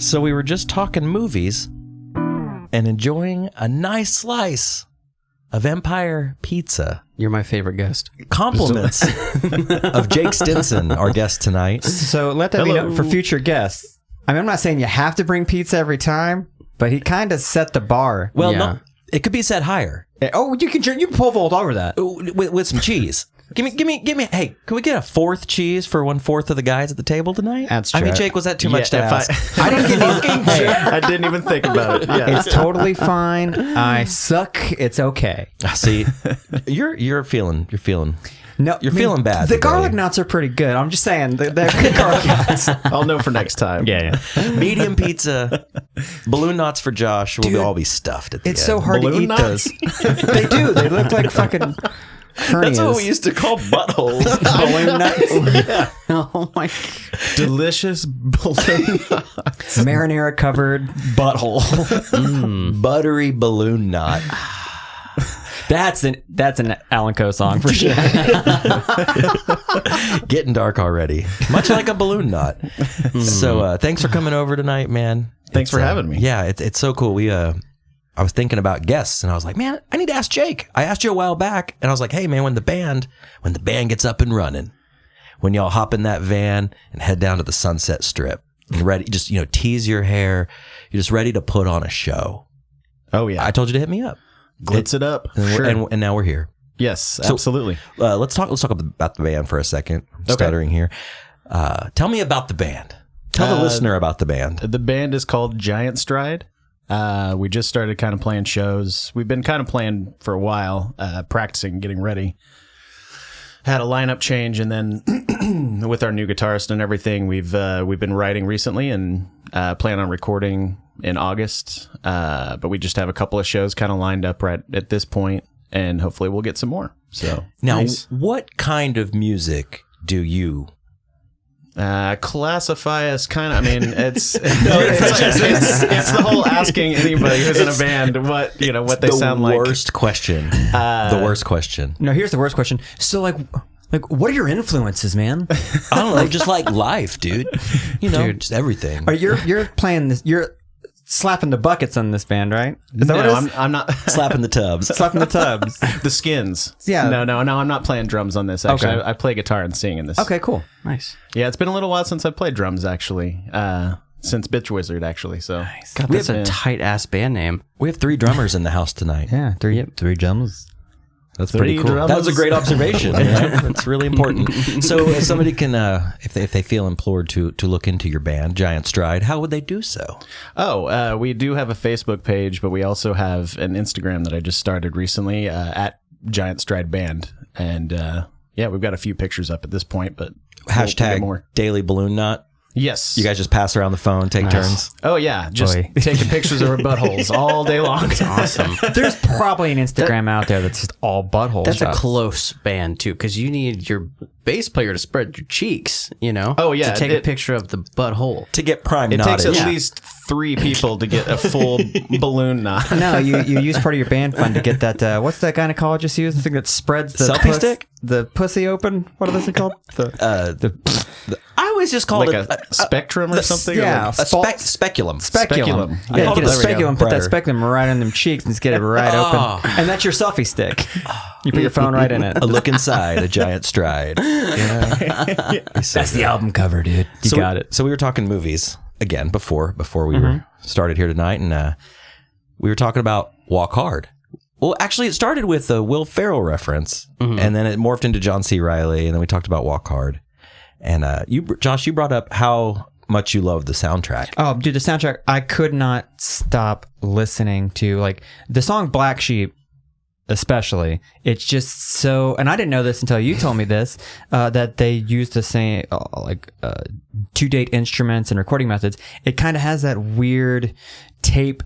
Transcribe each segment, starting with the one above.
So we were just talking movies and enjoying a nice slice of Empire Pizza. You're my favorite guest. Compliments of Jake Stinson, our guest tonight. So let that be known for future guests. I mean, I'm not saying you have to bring pizza every time, but he kind of set the bar. Well, no, it could be set higher. Oh, you can pole vault over that with some cheese. Give me. Hey, can we get a fourth cheese for 1/4 of the guys at the table tonight? That's true. I mean, Jake, was that too much to ask? I didn't give you. I didn't even think about it. Yeah. It's totally fine. I suck. It's okay. See, you're feeling. No, you're feeling bad. The today. garlic knots are pretty good. I'm just saying they're good garlic knots. I'll know for next time. Yeah. Medium pizza, balloon knots for Josh. We'll all be stuffed at the end. It's so hard Balloon to eat knots? those. They do. They look like fucking hernias. That's what we used to call buttholes. Balloon nuts. Yeah. Oh my God. Delicious balloon knots. Marinara covered butthole. Buttery balloon knot. That's an Alan Coe song for sure. Getting dark already. Much like a balloon knot. So thanks for coming over tonight, man. Thanks for having me. Yeah, it's so cool. I was thinking about guests, and I was like, man, I need to ask Jake. I asked you a while back, and I was like, hey, man, when the band gets up and running, when y'all hop in that van and head down to the Sunset Strip, and ready, just tease your hair, you're just ready to put on a show. Oh yeah. I told you to hit me up. Glitz it up. And, Sure. and now we're here. Yes, So, absolutely. Let's talk about the band for a second. I'm stuttering here. Tell me about the band. Tell the listener about the band. The band is called Giant Stride. We just started kind of playing shows. We've been kind of playing for a while, practicing, getting ready. Had a lineup change, and then with our new guitarist and everything, we've been writing recently and plan on recording in August. But we just have a couple of shows kind of lined up right at this point, and hopefully we'll get some more. So Now, nice. What kind of music do you classify as kind of, I mean, it's the whole asking anybody who's in a band what they sound like. The worst question. The worst question. No, here's the worst question. So like what are your influences, man? I don't know, just like life, dude. Just everything. You're playing this. You're slapping the buckets on this band, right? Is that what it is? I'm not Slapping the tubs. Slapping the tubs. the skins. Yeah. No, I'm not playing drums on this. Actually, Okay. I play guitar and sing in this. Okay, cool. Nice. Yeah, it's been a little while since I played drums, actually. Since Bitch Wizard, actually. So God, that's a tight ass band name. We have 3 drummers in the house tonight. Yeah, three drums. That's Three pretty cool. drummers. That was a great observation. Right? That's really important. So if somebody can, if they feel implored to look into your band, Giant Stride, how would they do so? we do have a Facebook page, but we also have an Instagram that I just started recently at Giant Stride Band. And we've got a few pictures up at this point, but we'll get Hashtag more. Daily Balloon Knot. Yes. You guys just pass around the phone, take turns. Oh, yeah. Just taking pictures of our buttholes all day long. That's Awesome. There's probably an Instagram out there that's just all butthole That's shots. a close band too, because you need your bass player to spread your cheeks. Oh, yeah, To take a it- picture of the butthole. To get prime It takes knottage. at least 3 people to get a full balloon knot. No, you use part of your band fund to get that. What's that gynecologist use? The thing that spreads the Selfie stick? the pussy open. What are those called? I always just called Like it a spectrum or something? yeah. Or a speculum. Speculum. Speculum. Yeah, call get it a a speculum, put that brighter. speculum right on them cheeks and just get it right open. And that's your selfie stick. You put your phone right in it. A look inside a Giant Stride. That's the album cover, dude. You got it. So we were talking movies again before we were started here tonight, and we were talking about Walk Hard. Well, actually, it started with a Will Ferrell reference, and then it morphed into John C. Reilly, and then we talked about Walk Hard. And Josh, you brought up how much you love the soundtrack. Oh, dude, the soundtrack, I could not stop listening to, like, the song Black Sheep, especially. It's just so, and I didn't know this until you told me this, that they use the same, to-date instruments and recording methods. It kind of has that weird tape,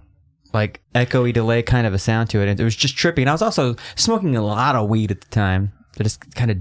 like, echoey delay kind of a sound to it. And it was just trippy. And I was also smoking a lot of weed at the time. So just kind of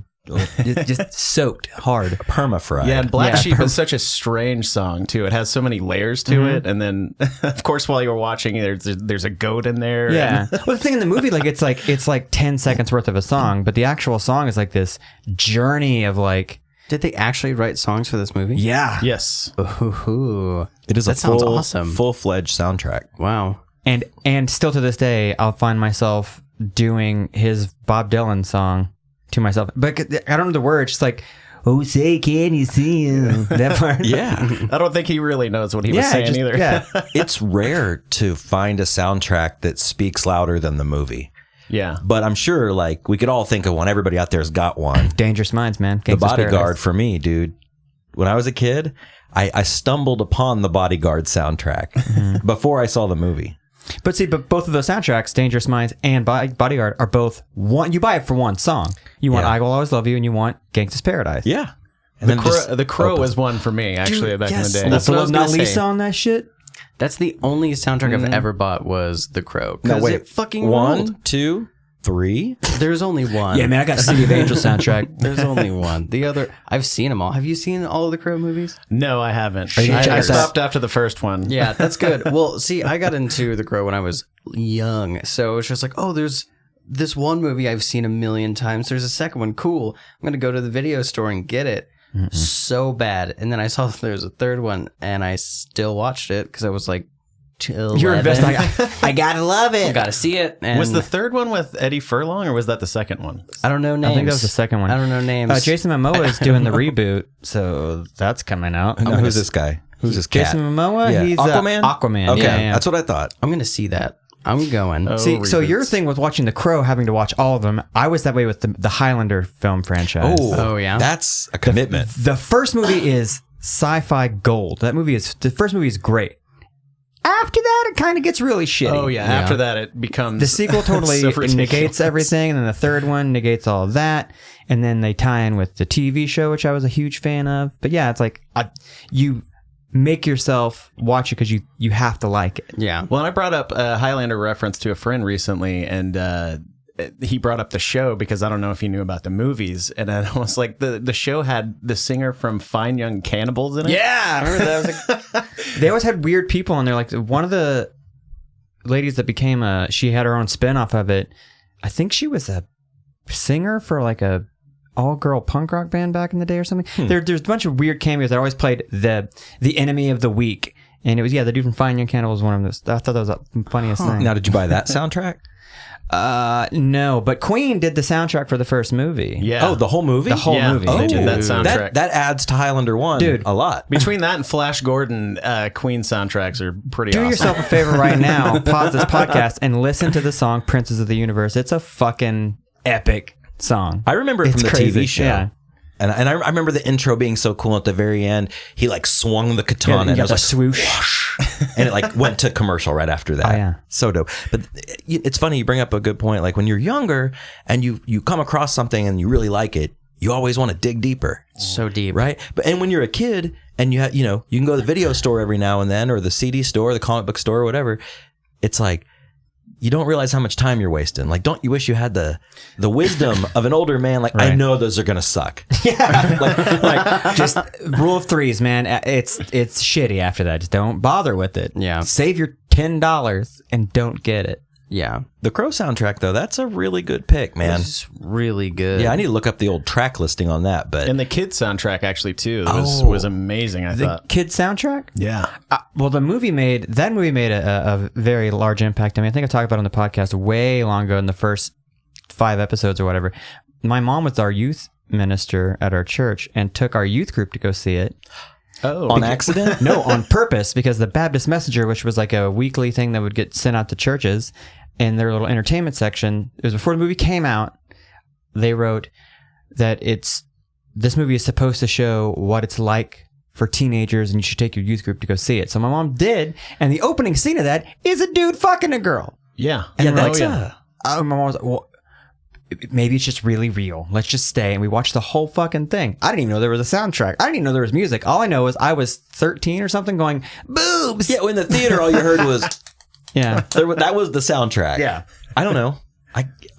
just soaked hard. Permafried. Yeah, and Black Sheep is such a strange song too. It has so many layers to it, and then of course while you were watching, there's a goat in there. Yeah. Well, the thing in the movie, like it's like 10 seconds worth of a song, but the actual song is like this journey of like Did they actually write songs for this movie? Yeah. Yes. Ooh. It is That sounds awesome. full-fledged soundtrack. Wow. And still to this day, I'll find myself doing his Bob Dylan song to myself. But I don't know the words. It's like, oh, say, can you see him? That part. Yeah. I don't think he really knows what he was saying either. Yeah. It's rare to find a soundtrack that speaks louder than the movie. Yeah. But I'm sure, like, we could all think of one. Everybody out there's got one. Dangerous Minds, man. The Gangsta's Bodyguard Paradise. for me, dude. When I was a kid, I stumbled upon the Bodyguard soundtrack before I saw the movie. But see, both of those soundtracks, Dangerous Minds and Bodyguard, are both one. You buy it for one song. You want Yeah. I Will Always Love You, and you want Gangsta's Paradise. Yeah. And The Crow was one for me, actually, back in the day. That's what I was not gonna Lisa say. on that shit. That's the only soundtrack I've ever bought was The Crow. No, 'Cause wait. it fucking One, ruled. 2, 3. There's only one. Yeah, man, I got City of Angels soundtrack. There's only one. The other, I've seen them all. Have you seen all of the Crow movies? No, I haven't. you gonna check I this out? stopped after the first one. Yeah, that's good. Well, see, I got into The Crow when I was young. So it's just like, oh, there's this one movie I've seen a million times. There's a second one. Cool. I'm going to go to the video store and get it. So bad. And then I saw there was a third one and I still watched it because I was like, You're investing. I gotta love it. Got to see it. And Was the third one with Eddie Furlong, or was that the second one? I don't know names. I think that was the second one. I don't know names. Jason Momoa is doing the reboot, so that's coming out. No, who's this guy? Who's this cat? Jason Momoa? Yeah. He's Aquaman? Aquaman. Okay, Yeah. that's what I thought. I'm going to see that. I'm going. Oh, See, so reboots. your thing with watching The Crow, having to watch all of them, I was that way with the Highlander film franchise. Oh, yeah? That's a commitment. The first movie is sci-fi gold. The first movie is great. After that, it kind of gets really shitty. Oh, yeah. After that, it becomes... The sequel totally so ridiculous. negates everything, and then the third one negates all of that, and then they tie in with the TV show, which I was a huge fan of. But yeah, it's like you make yourself watch it because you have to like it. Yeah. Well, I brought up a Highlander reference to a friend recently, and he brought up the show because I don't know if he knew about the movies. And I was like, the show had the singer from Fine Young Cannibals in it. Yeah, I remember that. I was like, they always had weird people on there. Like one of the ladies that became she had her own spin-off of it. I think she was a singer for like a all-girl punk rock band back in the day or something. There's a bunch of weird cameos. They always played the enemy of the week. And it was, the dude from Fine Young Cannibals was one of those. I thought that was the funniest thing. Now, did you buy that soundtrack? No, but Queen did the soundtrack for the first movie. Yeah. Oh, the whole movie? The whole movie. They did that Oh, soundtrack. that adds to Highlander 1 Dude. a lot. Between that and Flash Gordon, Queen soundtracks are pretty Do awesome. yourself a favor right now, pause this podcast, and listen to the song Princes of the Universe. It's a fucking epic song. I remember it from the crazy. TV show. Yeah. And I remember the intro being so cool at the very end. He like swung the katana and it was like swoosh. and it like went to commercial right after that. Oh, yeah. So dope. But it's funny, you bring up a good point. Like when you're younger and you come across something and you really like it, you always want to dig deeper. So deep. Right? But and when you're a kid and you can go to the video store every now and then, or the CD store, the comic book store, or whatever, it's like you don't realize how much time you're wasting. Like, don't you wish you had the wisdom of an older man? Like, I know those are gonna suck. Yeah. like just rule of threes, man. It's shitty after that. Just don't bother with it. Yeah. Save your $10 and don't get it. Yeah. The Crow soundtrack, though, that's a really good pick, man. It's really good. Yeah, I need to look up the old track listing on that. But And the kids soundtrack actually too was amazing. I The thought. kid soundtrack? Yeah. Well, that movie made a very large impact. I mean, I think I talked about it on the podcast way long ago in the first 5 episodes or whatever. My mom was our youth minister at our church and took our youth group to go see it. Oh, on accident? No, on purpose, because the Baptist Messenger, which was like a weekly thing that would get sent out to churches, in their little entertainment section, it was before the movie came out, they wrote that this movie is supposed to show what it's like for teenagers and you should take your youth group to go see it. So my mom did, and the opening scene of that is a dude fucking a girl. yeah. And that's my mom was like, well, maybe it's just really real. Let's just stay. And we watched the whole fucking thing. I didn't even know there was a soundtrack. I didn't even know there was music. All I know is I was 13 or something going, boobs. Yeah, in the theater, all you heard was Yeah. that was the soundtrack. Yeah. I don't know.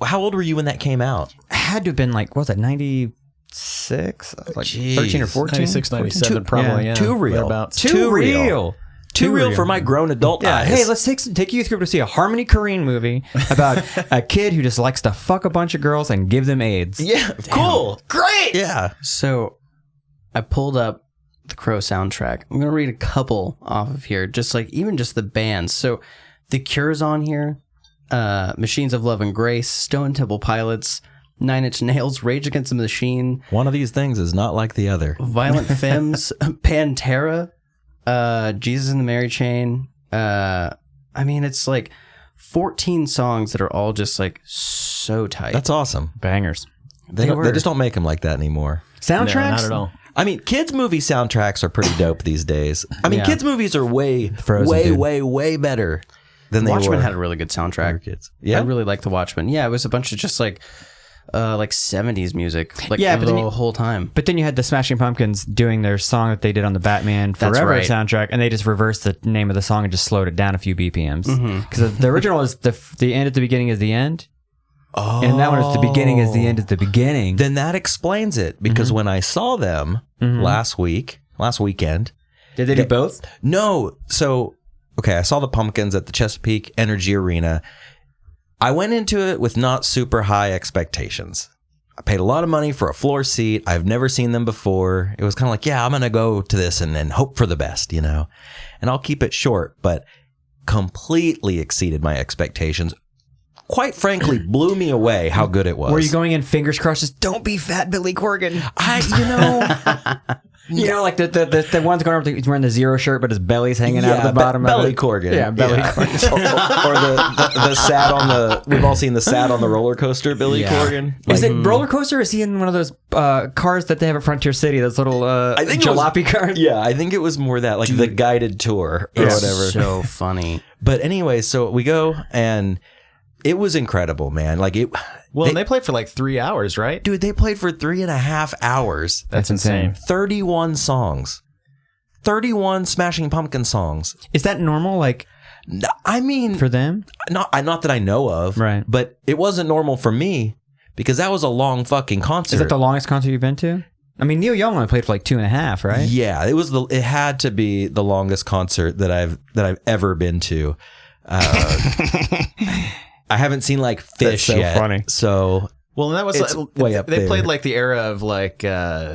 How old were you when that came out? Had to have been like, what was that, 96? Like Jeez. 13 or 14? 96, 97 probably. Yeah. Too real. Thereabouts. Too real. Too real for my grown adult eyes. Hey, let's take a youth group to see a Harmony Korine movie about a kid who just likes to fuck a bunch of girls and give them AIDS. Yeah, cool. Great. Yeah. So I pulled up the Crow soundtrack. I'm gonna read a couple off of here, just like even just the bands. So, The Cure's on here, Machines of Love and Grace, Stone Temple Pilots, Nine Inch Nails, Rage Against the Machine. One of these things is not like the other. Violent Femmes, Pantera, Jesus and the Mary Chain. I mean, it's like 14 songs that are all just like so tight. That's awesome. Bangers. They just don't make them like that anymore. Soundtracks? No, not at all. I mean, kids' movie soundtracks are pretty dope these days. I mean, Yeah. kids' movies are way better than they Watchmen were. had a really good soundtrack. Kids. Yeah. I really liked the Watchmen. Yeah, it was a bunch of just like 70s music, like Yeah, but then the you- whole time. But then you had the Smashing Pumpkins doing their song that they did on the Batman That's Forever right. soundtrack, and they just reversed the name of the song and just slowed it down a few BPMs. Mm-hmm. Because the original is the end at the beginning is the end, and that one is the beginning is the end is the beginning. Then that explains it, because when I saw them last weekend, Did they do both? no. So, okay, I saw the Pumpkins at the Chesapeake Energy Arena. I went into it with not super high expectations. I paid a lot of money for a floor seat. I've never seen them before. It was kind of like, yeah, I'm going to go to this and then hope for the best, And I'll keep it short, but completely exceeded my expectations. Quite frankly, blew me away how good it was. Were you going in fingers crossed? Just don't be fat, Billy Corgan. Like the one's going over. He's wearing the Zero shirt, but his belly's hanging out of the bottom belly of it. Corgan. Yeah, belly. or the sad on the. We've all seen the sad on the roller coaster, Billy Yeah. Corgan. Is it roller coaster? Or is he in one of those cars that they have at Frontier City? Those little I think it was- jalopy cars. Yeah, I think it was more that, like the guided tour or It's whatever. so funny. But anyway, so we go and it was incredible, man. Like it. Well, and they played for like 3 hours, right? Dude, they played for 3.5 hours. That's insane. 31 songs. 31 Smashing Pumpkin songs. Is that normal? Like I mean, for them? not that I know of. Right. But it wasn't normal for me because that was a long fucking concert. Is that the longest concert you've been to? I mean, Neil Young only played for like 2.5, right? Yeah, it had to be the longest concert that I've ever been to. I haven't seen like Fish so yet. funny. So Well, and that was It's way up they there. played like the era of like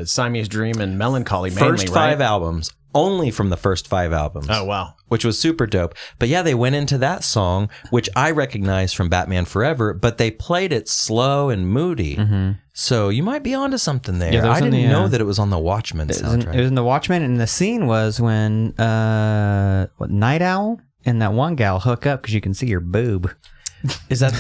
Siamese Dream and Melancholy mainly, first right? 5 albums, only from the first 5 albums. Oh, wow. Which was super dope. But yeah, they went into that song, which I recognized from Batman Forever, but they played it slow and moody. So you might be onto something there. Yeah, that was I on didn't the, know that it was on the Watchmen It soundtrack. was in the Watchmen, and the scene was when Night Owl and that one gal hook up because you can see her boob. Is that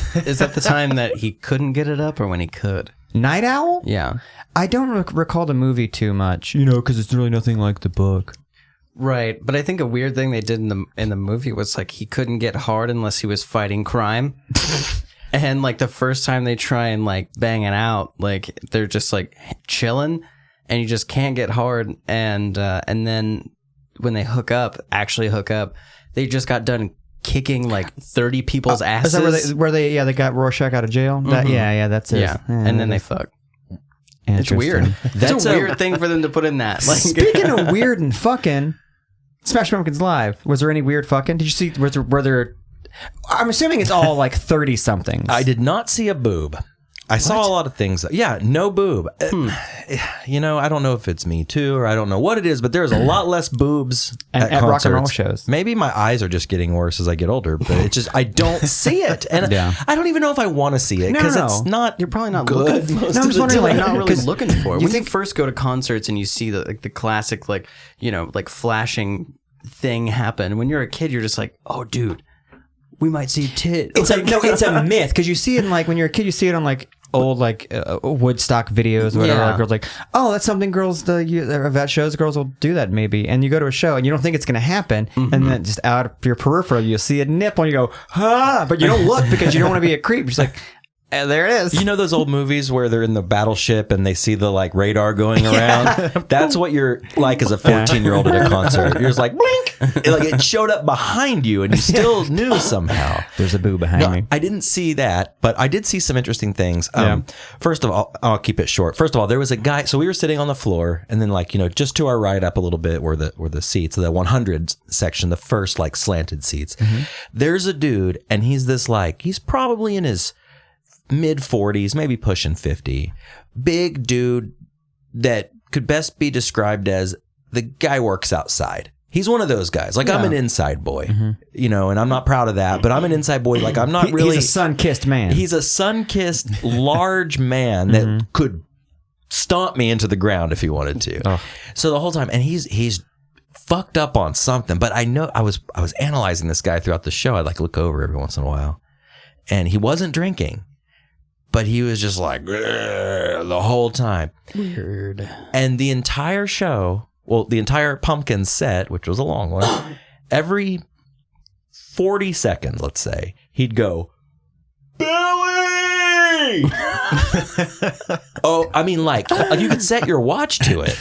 the time that he couldn't get it up, or when he could? Night Owl? Yeah. I don't recall the movie too much, because it's really nothing like the book. Right, but I think a weird thing they did in the movie was like he couldn't get hard unless he was fighting crime. And like the first time they try and like bang it out, like they're just like chilling, and you just can't get hard. And then when they actually hook up, they just got done kicking like 30 people's asses. Is that where they got Rorschach out of jail? That's it. Yeah, and then they fuck. It's weird. That's a weird thing for them to put in that. Like, Speaking of weird and fucking, Smash Pumpkins Live. Was there any weird fucking? Did you see? Were there? I'm assuming it's all like 30 somethings. I did not see a boob. I saw a lot of things. Yeah, no boob. I don't know if it's me too, or I don't know what it is, but there's a lot less boobs at rock concerts. and roll shows. Maybe my eyes are just getting worse as I get older, but it's just I don't see it, and Yeah. I don't even know if I want to see it No, because no. it's not. you're probably not good looking. most No, I'm of just the wondering, time. like, Not really 'cause looking for it. When you first go to concerts and you see the classic like flashing thing happen. When you're a kid, you're just like, oh, dude, we might see tit. It's it's a myth because you see it in like when you're a kid, you see it on like old like Woodstock videos or whatever. Yeah. Like, girls like, oh, that's something girls at shows girls will do that maybe, and you go to a show and you don't think it's gonna happen, and then just out of your peripheral you'll see a nipple and you go, but you don't look because you don't want to be a creep. You're just like, there it is. You know those old movies where they're in the battleship and they see the like radar going around? That's what you're like as a 14-year-old at a concert. You're just like, blink! It showed up behind you and you still knew somehow. There's a boo behind me. I didn't see that, but I did see some interesting things. Yeah. First of all, I'll keep it short. First of all, there was a guy. So we were sitting on the floor, and then just to our right up a little bit were the seats, the 100 section, the first like slanted seats. There's a dude, and he's probably in his mid 40s, maybe pushing 50. Big dude that could best be described as the guy works outside. He's one of those guys. Like, I'm an inside boy, you know, and I'm not proud of that, but I'm an inside boy. Like, I'm not really... He's a sun-kissed man. He's a sun-kissed, large man that could stomp me into the ground if he wanted to. Oh. So the whole time, and he's fucked up on something, but I know I was analyzing this guy throughout the show. I'd like look over every once in a while, and he wasn't drinking, but he was just like the whole time. Weird. And the entire show... Well, the entire Pumpkin set, which was a long one, every 40 seconds, let's say, he'd go, Billy! Oh, I mean, like you could set your watch to it.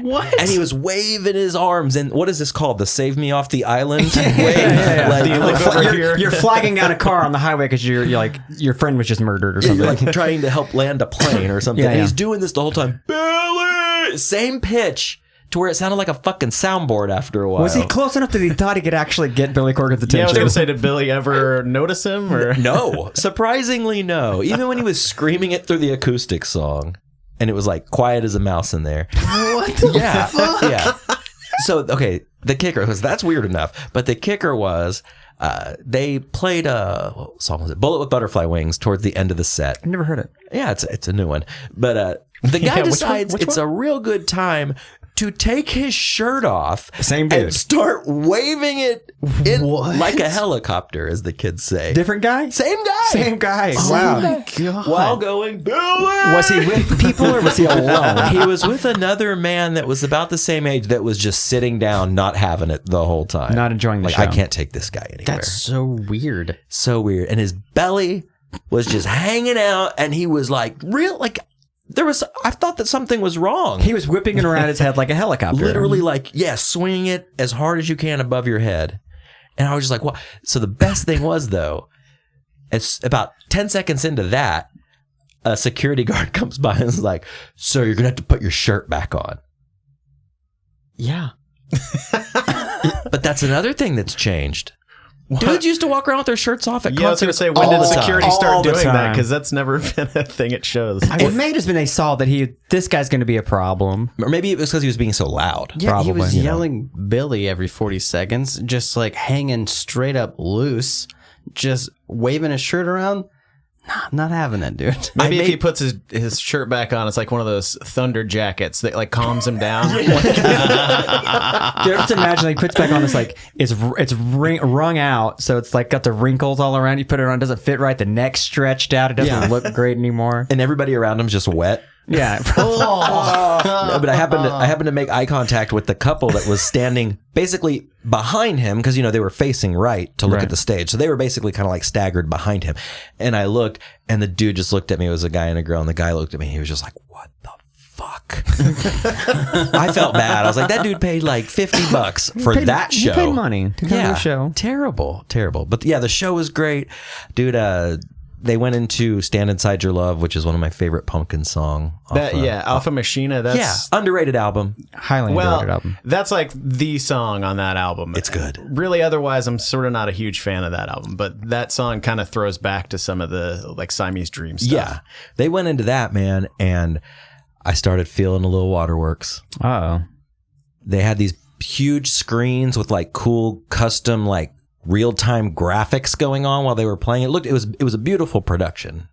What? And he was waving his arms, and what is this called? The Save Me Off the Island wave? You're flagging down a car on the highway because you're like your friend was just murdered or something. You're like trying to help land a plane or something. Yeah, And he's doing this the whole time. Billy! Same pitch to where it sounded like a fucking soundboard after a while. Was he close enough that he thought he could actually get Billy Corgan's attention? Yeah, I was going to say, did Billy ever notice him? Or No. Surprisingly, no. Even when he was screaming it through the acoustic song, and it was like quiet as a mouse in there. What the fuck? Yeah. So, okay, the kicker, because that's weird enough, but the kicker was they played what song was it? Bullet with Butterfly Wings towards the end of the set. I've never heard it. Yeah, it's a new one. But the guy decides it's a real good time to take his shirt off Same dude. and start waving it in What? like a helicopter, as the kids say. Different guy? Same guy. Same guy. Oh Wow. my God. While going, Billy! Was he with people or was he alone? He was with another man that was about the same age that was just sitting down, not having it the whole time. Not enjoying the like, show. I can't take this guy anywhere. That's so weird. So weird. And his belly was just hanging out, and he was like, I thought that something was wrong. He was whipping it around his head like a helicopter. Literally like, swinging it as hard as you can above your head. And I was just like, what? So the best thing was, though, it's about 10 seconds into that, a security guard comes by and is like, "Sir, you're going to have to put your shirt back on." Yeah. But that's another thing that's changed. Dudes used to walk around with their shirts off at yeah, I was going to concerts say, when all did the time. security All start the doing that? time. Because that's never been a thing at shows. It may have just been they saw that this guy's going to be a problem. Or maybe it was because he was being so loud. Yeah, Probably, he was you know. yelling Billy every 40 seconds, just like hanging straight up loose, just waving his shirt around. Nah, I'm not having that, dude. Maybe if he puts his shirt back on, it's like one of those thunder jackets that like calms him down. Dude, just imagine he puts back on this like it's wrung out, so it's like got the wrinkles all around. You put it on, it doesn't fit right. The neck's stretched out. It doesn't look great anymore. And everybody around him's just wet. Yeah. No, but I happened to make eye contact with the couple that was standing basically behind him, because they were facing right to look at the stage, so they were basically kind of like staggered behind him. And I looked, and the dude just looked at me. It was a guy and a girl, and the guy looked at me. And he was just like, "What the fuck?" I felt bad. I was like, that dude paid like $50 for that show. You paid money to go to the show. Terrible. But yeah, the show was great, dude. They went into "Stand Inside Your Love," which is one of my favorite Pumpkin song. Alpha Machina. That's underrated album. Highly underrated album. That's like the song on that album. It's good. Really, otherwise, I'm sort of not a huge fan of that album, but that song kind of throws back to some of the like Siamese Dream stuff. Yeah, they went into that, man, and I started feeling a little waterworks. Oh, they had these huge screens with like cool custom like real-time graphics going on while they were playing. It was a beautiful production.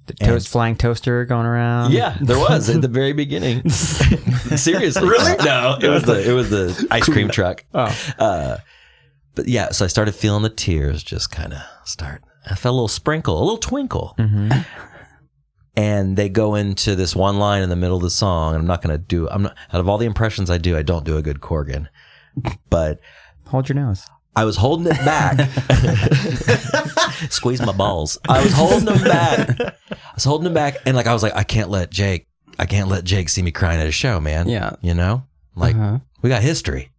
The flying toaster going around. Yeah, there was at the very beginning. Seriously, really? No, it was the ice cream truck. Oh, but yeah, so I started feeling the tears just kind of start. I felt a little sprinkle, a little twinkle. Mm-hmm. And they go into this one line in the middle of the song. And out of all the impressions I don't do a good Corgan, but hold your nose. I was holding it back. Squeeze my balls. I was holding them back. And like, I was like, I can't let Jake see me crying at a show, man. Yeah. Like we got history.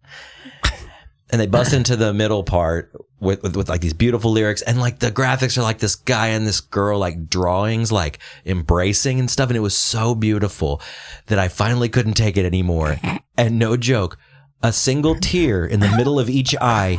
And they bust into the middle part with like these beautiful lyrics, and like the graphics are like this guy and this girl like drawings, like embracing and stuff. And it was so beautiful that I finally couldn't take it anymore. And no joke, a single tear in the middle of each eye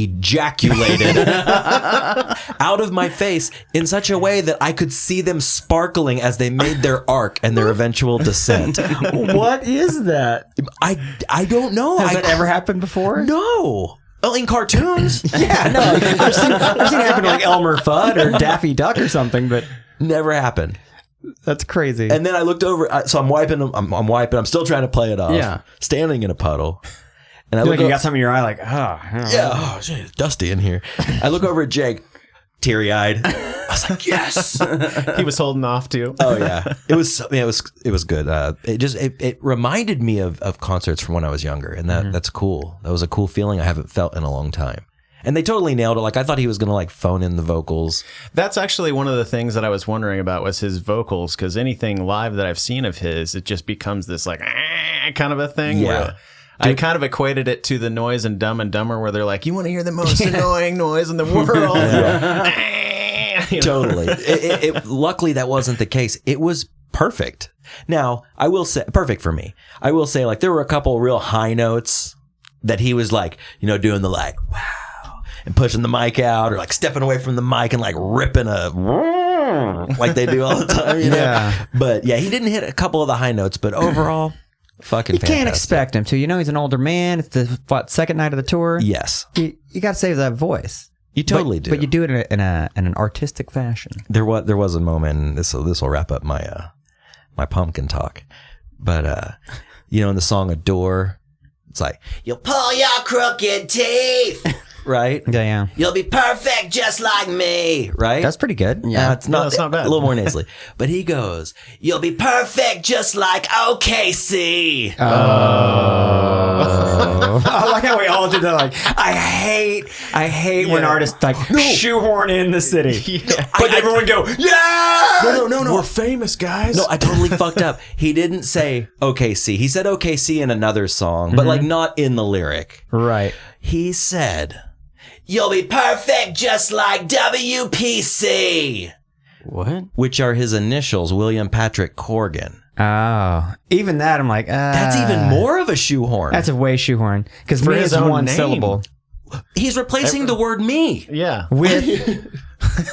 ejaculated out of my face in such a way that I could see them sparkling as they made their arc and their eventual descent. What is that? I don't know. Has that ever happened before? No. Well, in cartoons. Yeah, no. I've seen it happen to like Elmer Fudd or Daffy Duck or something, but Never happened. that's crazy. And then I looked over. So I'm wiping. I'm wiping. I'm still trying to play it off. Yeah. Standing in a puddle. And I Feel look like you o- got something in your eye, like, Yeah. Oh, shit. It's dusty in here. I look over at Jake, teary-eyed. I was like, yes. He was holding off too. Oh yeah. It was good. It reminded me of concerts from when I was younger, and that's cool. That was a cool feeling I haven't felt in a long time. And they totally nailed it. Like I thought he was gonna like phone in the vocals. That's actually one of the things that I was wondering about was his vocals, because anything live that I've seen of his, it just becomes this like kind of a thing. Yeah. Where I kind of equated it to the noise in Dumb and Dumber, where they're like, "You want to hear the most annoying noise in the world?" You know? Totally. Luckily, that wasn't the case. It was perfect. Now, I will say, perfect for me. I will say, like, there were a couple real high notes that he was like, doing the like, wow, and pushing the mic out, or like stepping away from the mic and like ripping like they do all the time. Yeah. But yeah, he didn't hit a couple of the high notes, but overall, fucking You fantastic. can't expect him to. He's an older man. It's the second night of the tour. Yes, You got to save that voice. you totally do. But you do it in an artistic fashion. There was a moment, and this will wrap up my my pumpkin talk. But in the song "Adore," it's like, "You'll pull your crooked teeth," right? Yeah. "You'll be perfect just like me," right? That's pretty good. yeah. It's not. it's not bad. A little more nasally, but he goes, "You'll be perfect just like OKC." I like how we all did that. Like, I hate when artists like shoehorn in the city. But everyone go, yeah! No. We're famous, guys. No, I totally fucked up. He didn't say OKC. He said OKC in another song, but like not in the lyric. Right. He said, "You'll be perfect just like WPC," What? which are his initials, William Patrick Corgan. Oh. Even that, I'm like, That's even more of a shoehorn. That's a way shoehorn. Because For me his is own one name. syllable. He's replacing the word me. Yeah. With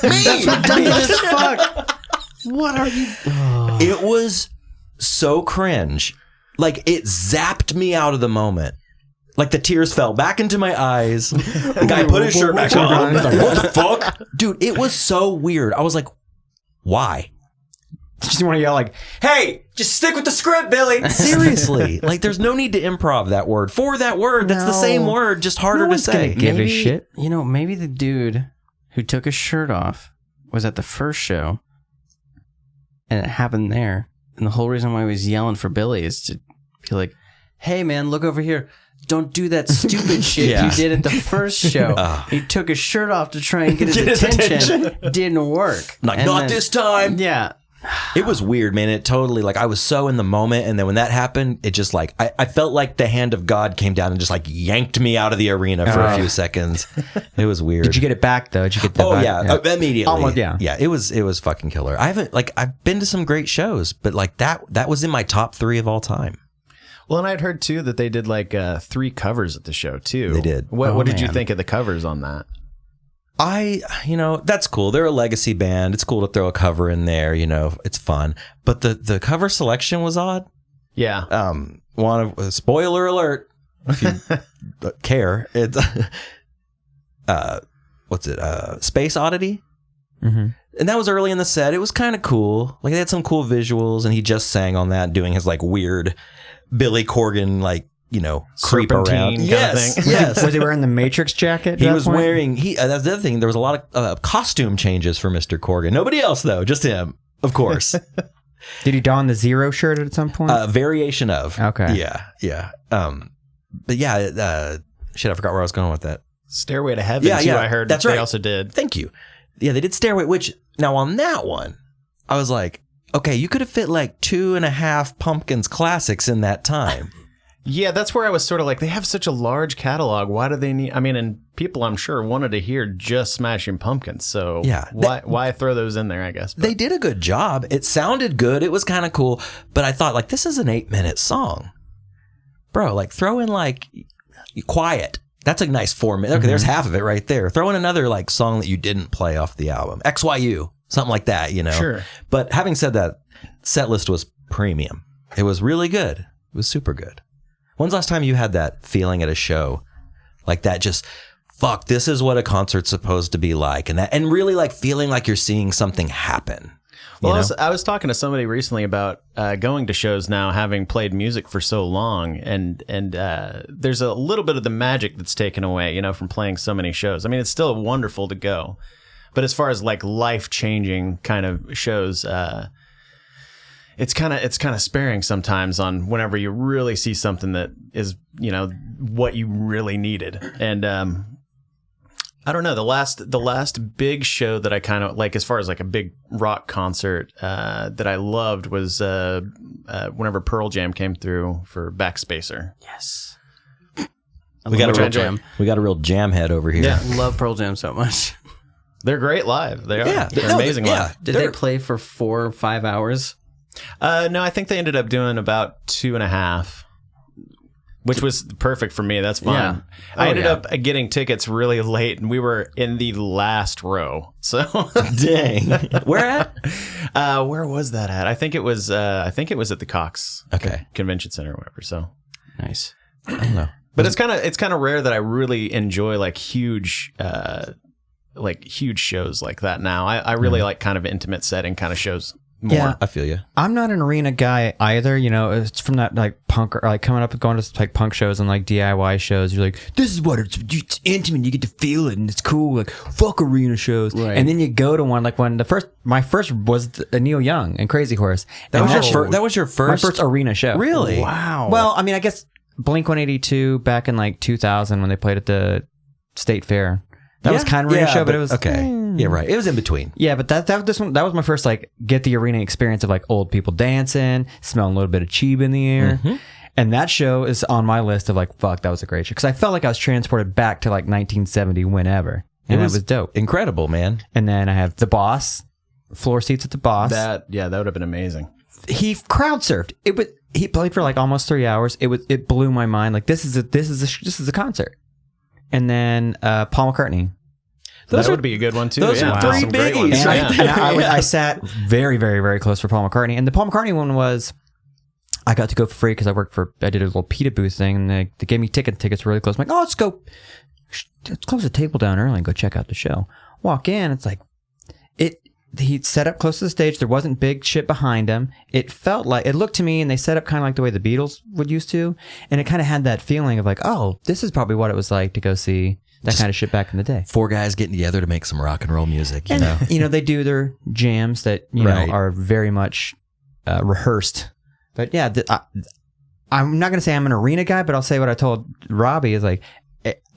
That's ridiculous as Fuck. What are you? It was so cringe. Like, it zapped me out of the moment. Like, the tears fell back into my eyes. The guy put his shirt back on. What the fuck? Dude, it was so weird. I was like, why? just want to yell like, hey, just stick with the script, Billy. Seriously. Like, there's no need to improv that word. For that word, that's the same word, just harder to one's say. gonna give a shit. Maybe the dude who took his shirt off was at the first show, and it happened there. And the whole reason why he was yelling for Billy is to be like, "Hey, man, look over here. Don't do that stupid shit Yeah. you did at the first show." He took his shirt off to try and get his attention. Didn't work. Like, And not then- this time. Yeah. It was weird, man. It totally, like, I was so in the moment. And then when that happened, it just like, I felt like the hand of God came down and just like yanked me out of the arena for a few seconds. It was weird. Did you get it back though? Did you get that back? Yeah, immediately. Almost, yeah. Yeah, it was fucking killer. I've been to some great shows, but like that was in my top 3 of all time. Well, and I'd heard too that they did like 3 covers at the show too. They did. What did you man. think of the covers on that? That's cool. They're a legacy band. It's cool to throw a cover in there, it's fun. But the cover selection was odd. Yeah. Spoiler alert, if you care. It's what's it? Space Oddity. Mm-hmm. And that was early in the set. It was kind of cool. Like, they had some cool visuals, and he just sang on that, doing his like weird Billy Corgan, like, creep Serpentine around. kind of Yes, thing. yes. Was he wearing the Matrix jacket? at He that was point? wearing. That's the other thing. There was a lot of costume changes for Mr. Corgan. Nobody else though, just him, of course. Did he don the Zero shirt at some point? Variation of. Okay. Yeah. But yeah. Shit, I forgot where I was going with that. Stairway to Heaven Yeah, too, yeah, I heard that's they right. also did. Thank you. Yeah, they did Stairway. Which now on that one, I was like, okay, you could have fit like 2.5 Pumpkins classics in that time. Yeah, that's where I was sort of like, they have such a large catalog. Why do they need? I mean, and people I'm sure wanted to hear just Smashing Pumpkins. So Yeah, why throw those in there? I guess They did a good job. It sounded good. It was kind of cool. But I thought, like, this is an 8-minute song. Bro, like, throw in, like, Quiet. That's a nice 4 minutes. Okay, there's half of it right there. Throw in another like song that you didn't play off the album. XYU, something like that, you know? Sure. But having said that, set list was premium. It was really good. It was super good. When's the last time you had that feeling at a show like that? Just, fuck, this is what a concert's supposed to be like. And really like feeling like you're seeing something happen. Well, I was talking to somebody recently about going to shows now, having played music for so long, and there's a little bit of the magic that's taken away, you know, from playing so many shows. I mean, it's still wonderful to go, but as far as like life-changing kind of shows, it's kind of sparing sometimes on whenever you really see something that is, you know, what you really needed. And I don't know, the last big show that I kind of like, as far as like a big rock concert that I loved, was whenever Pearl Jam came through for Backspacer. Yes. We got a real jam head over here. Yeah, love Pearl Jam so much. They're great live. They are. Yeah, They're amazing live. Did they play for 4 or 5 hours? No, I think they ended up doing about 2.5. Which was perfect for me. That's fine. Yeah. I ended up getting tickets really late, and we were in the last row. So dang, where at? Where was that at? I think it was at the Cox Convention Center or whatever. So nice. I don't know, but it's kind of rare that I really enjoy like huge shows like that. Now I really like kind of intimate setting kind of shows. More. Yeah, I feel you. I'm not an arena guy either. You know, it's from that like punk, or like coming up and going to like punk shows and like DIY shows. You're like, this is what it's intimate. You get to feel it and it's cool. Like, fuck arena shows. Right. And then you go to one like when my first was Neil Young and Crazy Horse. That was your first. My first arena show. Really? Wow. Well, I mean, I guess Blink-182 back in like 2000 when they played at the State Fair. That was kind of arena show, but it was okay. Yeah, right. It was in between. Yeah, but that was my first like get the arena experience of like old people dancing, smelling a little bit of cheeb in the air. Mm-hmm. And that show is on my list of like, fuck, that was a great show. Because I felt like I was transported back to like 1970 whenever. And it was dope. Incredible, man. And then I have The Boss, floor seats at The Boss. That would have been amazing. He crowd surfed. He played for like almost 3 hours. It blew my mind. Like this is a concert. And then Paul McCartney. That would be a good one too. Those are three biggies. I sat very, very, very close for Paul McCartney. And the Paul McCartney one was, I got to go for free because I did a little PETA booth thing, and they gave me tickets really close. I'm like, oh, let's close the table down early and go check out the show. Walk in, it's like, he set up close to the stage. There wasn't big shit behind him. It looked to me, and they set up kind of like the way the Beatles would used to. And it kind of had that feeling of like, oh, this is probably what it was like to go see that kind of shit back in the day. 4 guys getting together to make some rock and roll music, you know? You know, they do their jams that, you know, are very much rehearsed. But yeah, I'm not going to say I'm an arena guy, but I'll say what I told Robbie is like,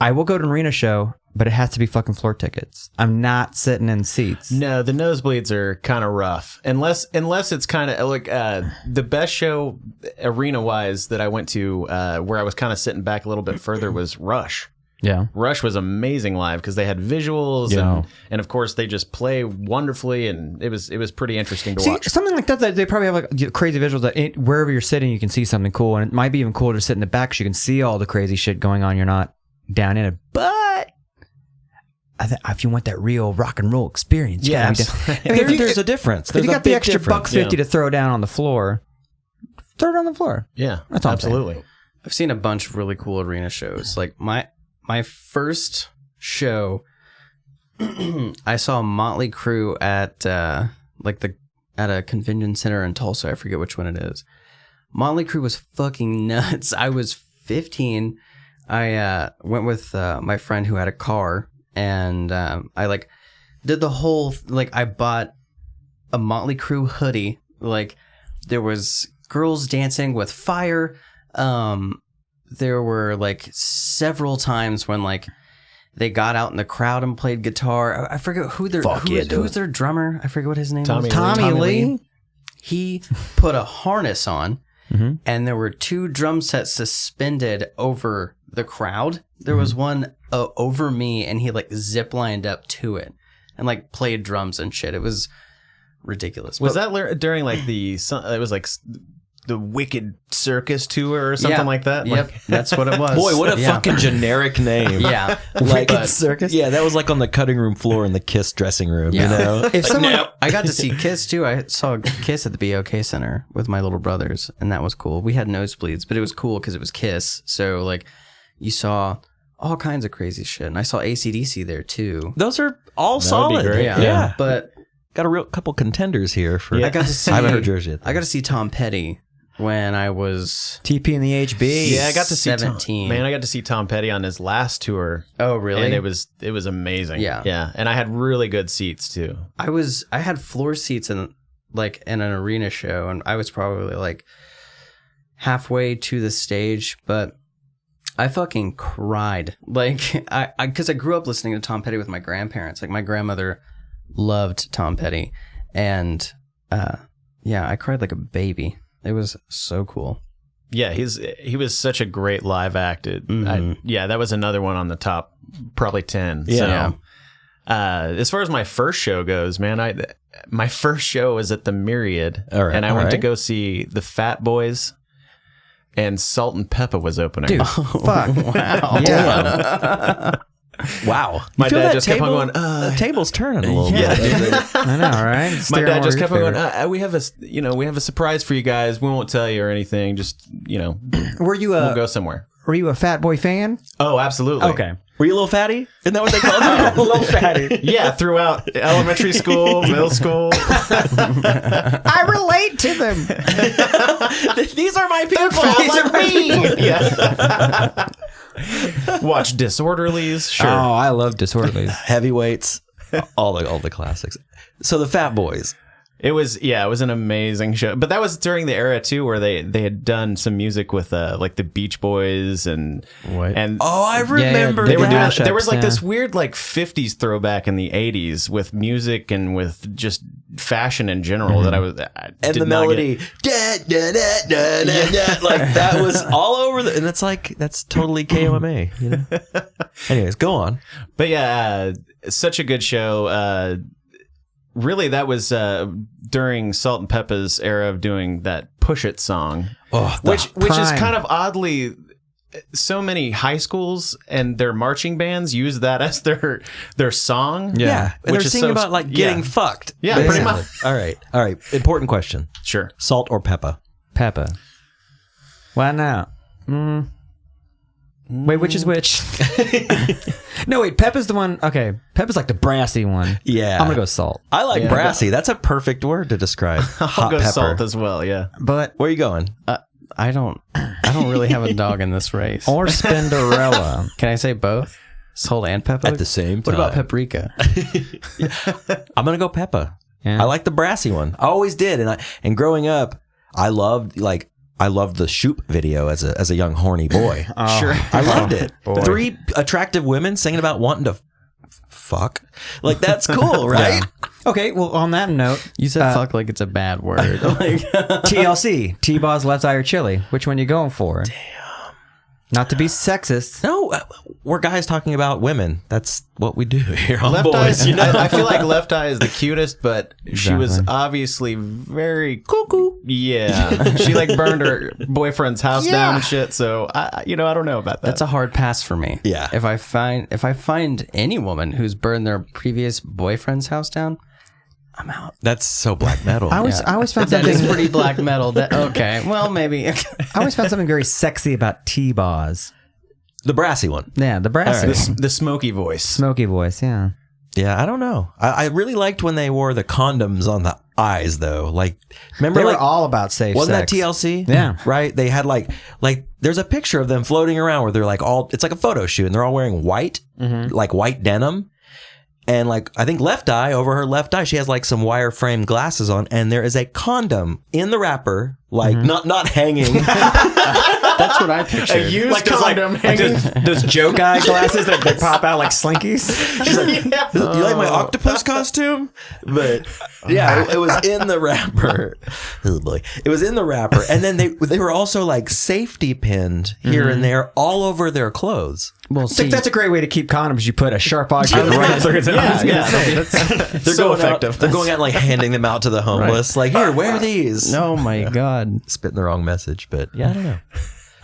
I will go to an arena show, but it has to be fucking floor tickets. I'm not sitting in seats. No, the nosebleeds are kind of rough. Unless it's kind of like the best show arena-wise that I went to where I was kind of sitting back a little bit further was Rush. Yeah. Rush was amazing live because they had visuals and of course they just play wonderfully, and it was pretty interesting to watch. Something like that they probably have like crazy visuals that wherever you're sitting you can see something cool, and it might be even cooler to sit in the back so you can see all the crazy shit going on. You're not down in it, but if you want that real rock and roll experience, there's a difference. If you got the extra difference. $1.50 to throw down on the floor, throw it on the floor. Yeah, that's all absolutely. I've seen a bunch of really cool arena shows. Like my first show, I saw Motley Crue at a convention center in Tulsa. I forget which one it is. Motley Crue was fucking nuts. I was 15. I went with my friend who had a car, and I like did the whole I bought a Motley Crue hoodie. Like there was girls dancing with fire. There were like several times when like they got out in the crowd and played guitar. I forget who's their drummer. I forget what his name was. Tommy Lee. He put a harness on, and there were 2 drum sets suspended over the crowd. There was one over me, and he like zip lined up to it and like played drums and shit. It was ridiculous. Was that during like it was like the Wicked Circus tour or something like that. Yep, that's what it was. Boy, what a fucking generic name. Yeah, Like but- Circus. Yeah, that was like on the cutting room floor in the Kiss dressing room, Yeah. you know? If someone, I got to see Kiss too. I saw Kiss at the BOK Center with my little brothers, and that was cool. We had nosebleeds, but it was cool because it was Kiss. So like, you saw all kinds of crazy shit, and I saw AC/DC there too. Those are all That would be solid. great. Yeah. But Got a real couple contenders here for I got to see. I haven't heard yours yet. I got to see Tom Petty when I was. TP and the HB. Yeah, I got to see 17. I got to see Tom Petty on his last tour. Oh, really? And it was amazing. Yeah. Yeah. And I had really good seats too. I had floor seats in an arena show, and I was probably like halfway to the stage, but I fucking cried. Like because I grew up listening to Tom Petty with my grandparents. Like my grandmother loved Tom Petty, and I cried like a baby. It was so cool. Yeah, he was such a great live act. That was another one on the top, probably 10. Yeah. So, as far as my first show goes, man, my first show was at the Myriad, All right, and I all went to right. go see the Fat Boys, and Salt and Pepper was opening. Dude, fuck. Wow. Yeah. Wow. My You feel dad that just kept on table- going, the table's turning a little Yeah. bit. I know, right? My Staring dad just over kept your on going, favorite. we have a surprise for you guys. We won't tell you or anything. Just, Were you we'll go somewhere. Were you a Fat Boy fan? Oh, absolutely. Okay. Were you a little fatty? Isn't that what they called you? A little fatty. Yeah, throughout elementary school, middle school. I relate to them. These are my people. These are me. Yeah. Watch Disorderlies. Sure. Oh, I love Disorderlies. Heavyweights. All the classics. So the Fat Boys. It was an amazing show. But that was during the era too where they had done some music with like the Beach Boys and Oh, I remember they were doing mashups, there was like yeah. this weird like 50s throwback in the 80s with music and with just fashion in general that I and did the not melody, da, da, da, da, da, da, like that was all over and it's like that's totally KOMA. You know? Anyways, go on. But yeah, such a good show. Really, that was during Salt and Peppa's era of doing that "Push It" song, which is prime. kind of oddly. So many high schools and their marching bands use that as their song. Yeah, and which they're is singing so- about like getting yeah. fucked. Yeah, pretty basically. much. All right. Important question: Sure. salt or pepper? Peppa. Why not? Wait, which is which? No, wait. Peppa's the one. Okay, Peppa's like the brassy one. Yeah, I'm gonna go salt. I like Yeah. brassy. That's a perfect word to describe I'll hot go pepper. salt as well. Yeah. But Where are you going? I don't really have a dog in this race. or Spinderella. Can I say both? Salt and pepper At the same What about time. paprika? I'm gonna go pepper. Yeah. I like the brassy one. I always did, and growing up, I loved the Shoop video as a young horny boy. Sure. I loved it. boy. 3 attractive women singing about wanting to fuck. Like that's cool, right? Okay, well, on that note, You said fuck like it's a bad word. Like, TLC, T-Ball's Left Eye or Chili. Which one you going for? Damn. Not to be sexist. No, we're guys talking about women. That's what we do here on Left Boys. Eye, I feel like Left Eye is the cutest, but she was Exactly. obviously very cuckoo. Yeah, she like burned her boyfriend's house down and shit. So I don't know about that. that's a hard pass for me. Yeah. If I find any woman who's burned their previous boyfriend's house down, I'm out. That's so black metal. I always found That is something. pretty black metal. Okay, well maybe. I always found something very sexy about T-Boz. the brassy one. Yeah, the brassy, the smoky voice. smoky voice. Yeah. Yeah, I don't know. I really liked when they wore the condoms on the eyes, though. Like, remember, They were like, all about safe wasn't sex. that TLC? Yeah. Right? They had like there's a picture of them floating around where they're like it's like a photo shoot and they're all wearing white, like white denim. And like, I think left eye, over her left eye, she has like some wire frame glasses on and there is a condom in the wrapper, like not hanging. That's what I pictured. Used Like those, condom hanging. those joke eye glasses that they pop out like slinkies. You like my octopus costume? But yeah, it was in the wrapper. Oh boy. It was in the wrapper. And then they were also like safety pinned here and there all over their clothes. Well, I think that's a great way to keep condoms. You put a sharp object right through it. They're so going effective. out. They're going out and, like, handing them out to the homeless. Like, here, wear these. Oh my God. Spitting the wrong message, but yeah, I don't know.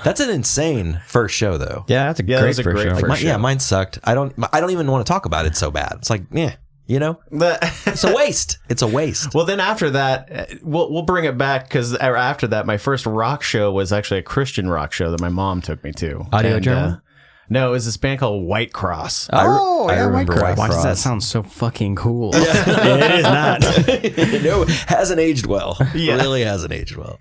That's an insane first show, though. Yeah, that's a that great was a first great show. first show. Yeah, mine sucked. I don't even want to talk about it so bad. It's like, yeah, you know, it's a waste. It's a waste. Well, then after that, we'll bring it back because after that, my first rock show was actually a Christian rock show that my mom took me to. Audio Journal? No, it was this band called White Cross. I yeah, remember White Cross. Why does Cross. that sound so fucking cool? It is not. No, hasn't aged well. Yeah. Really hasn't aged well.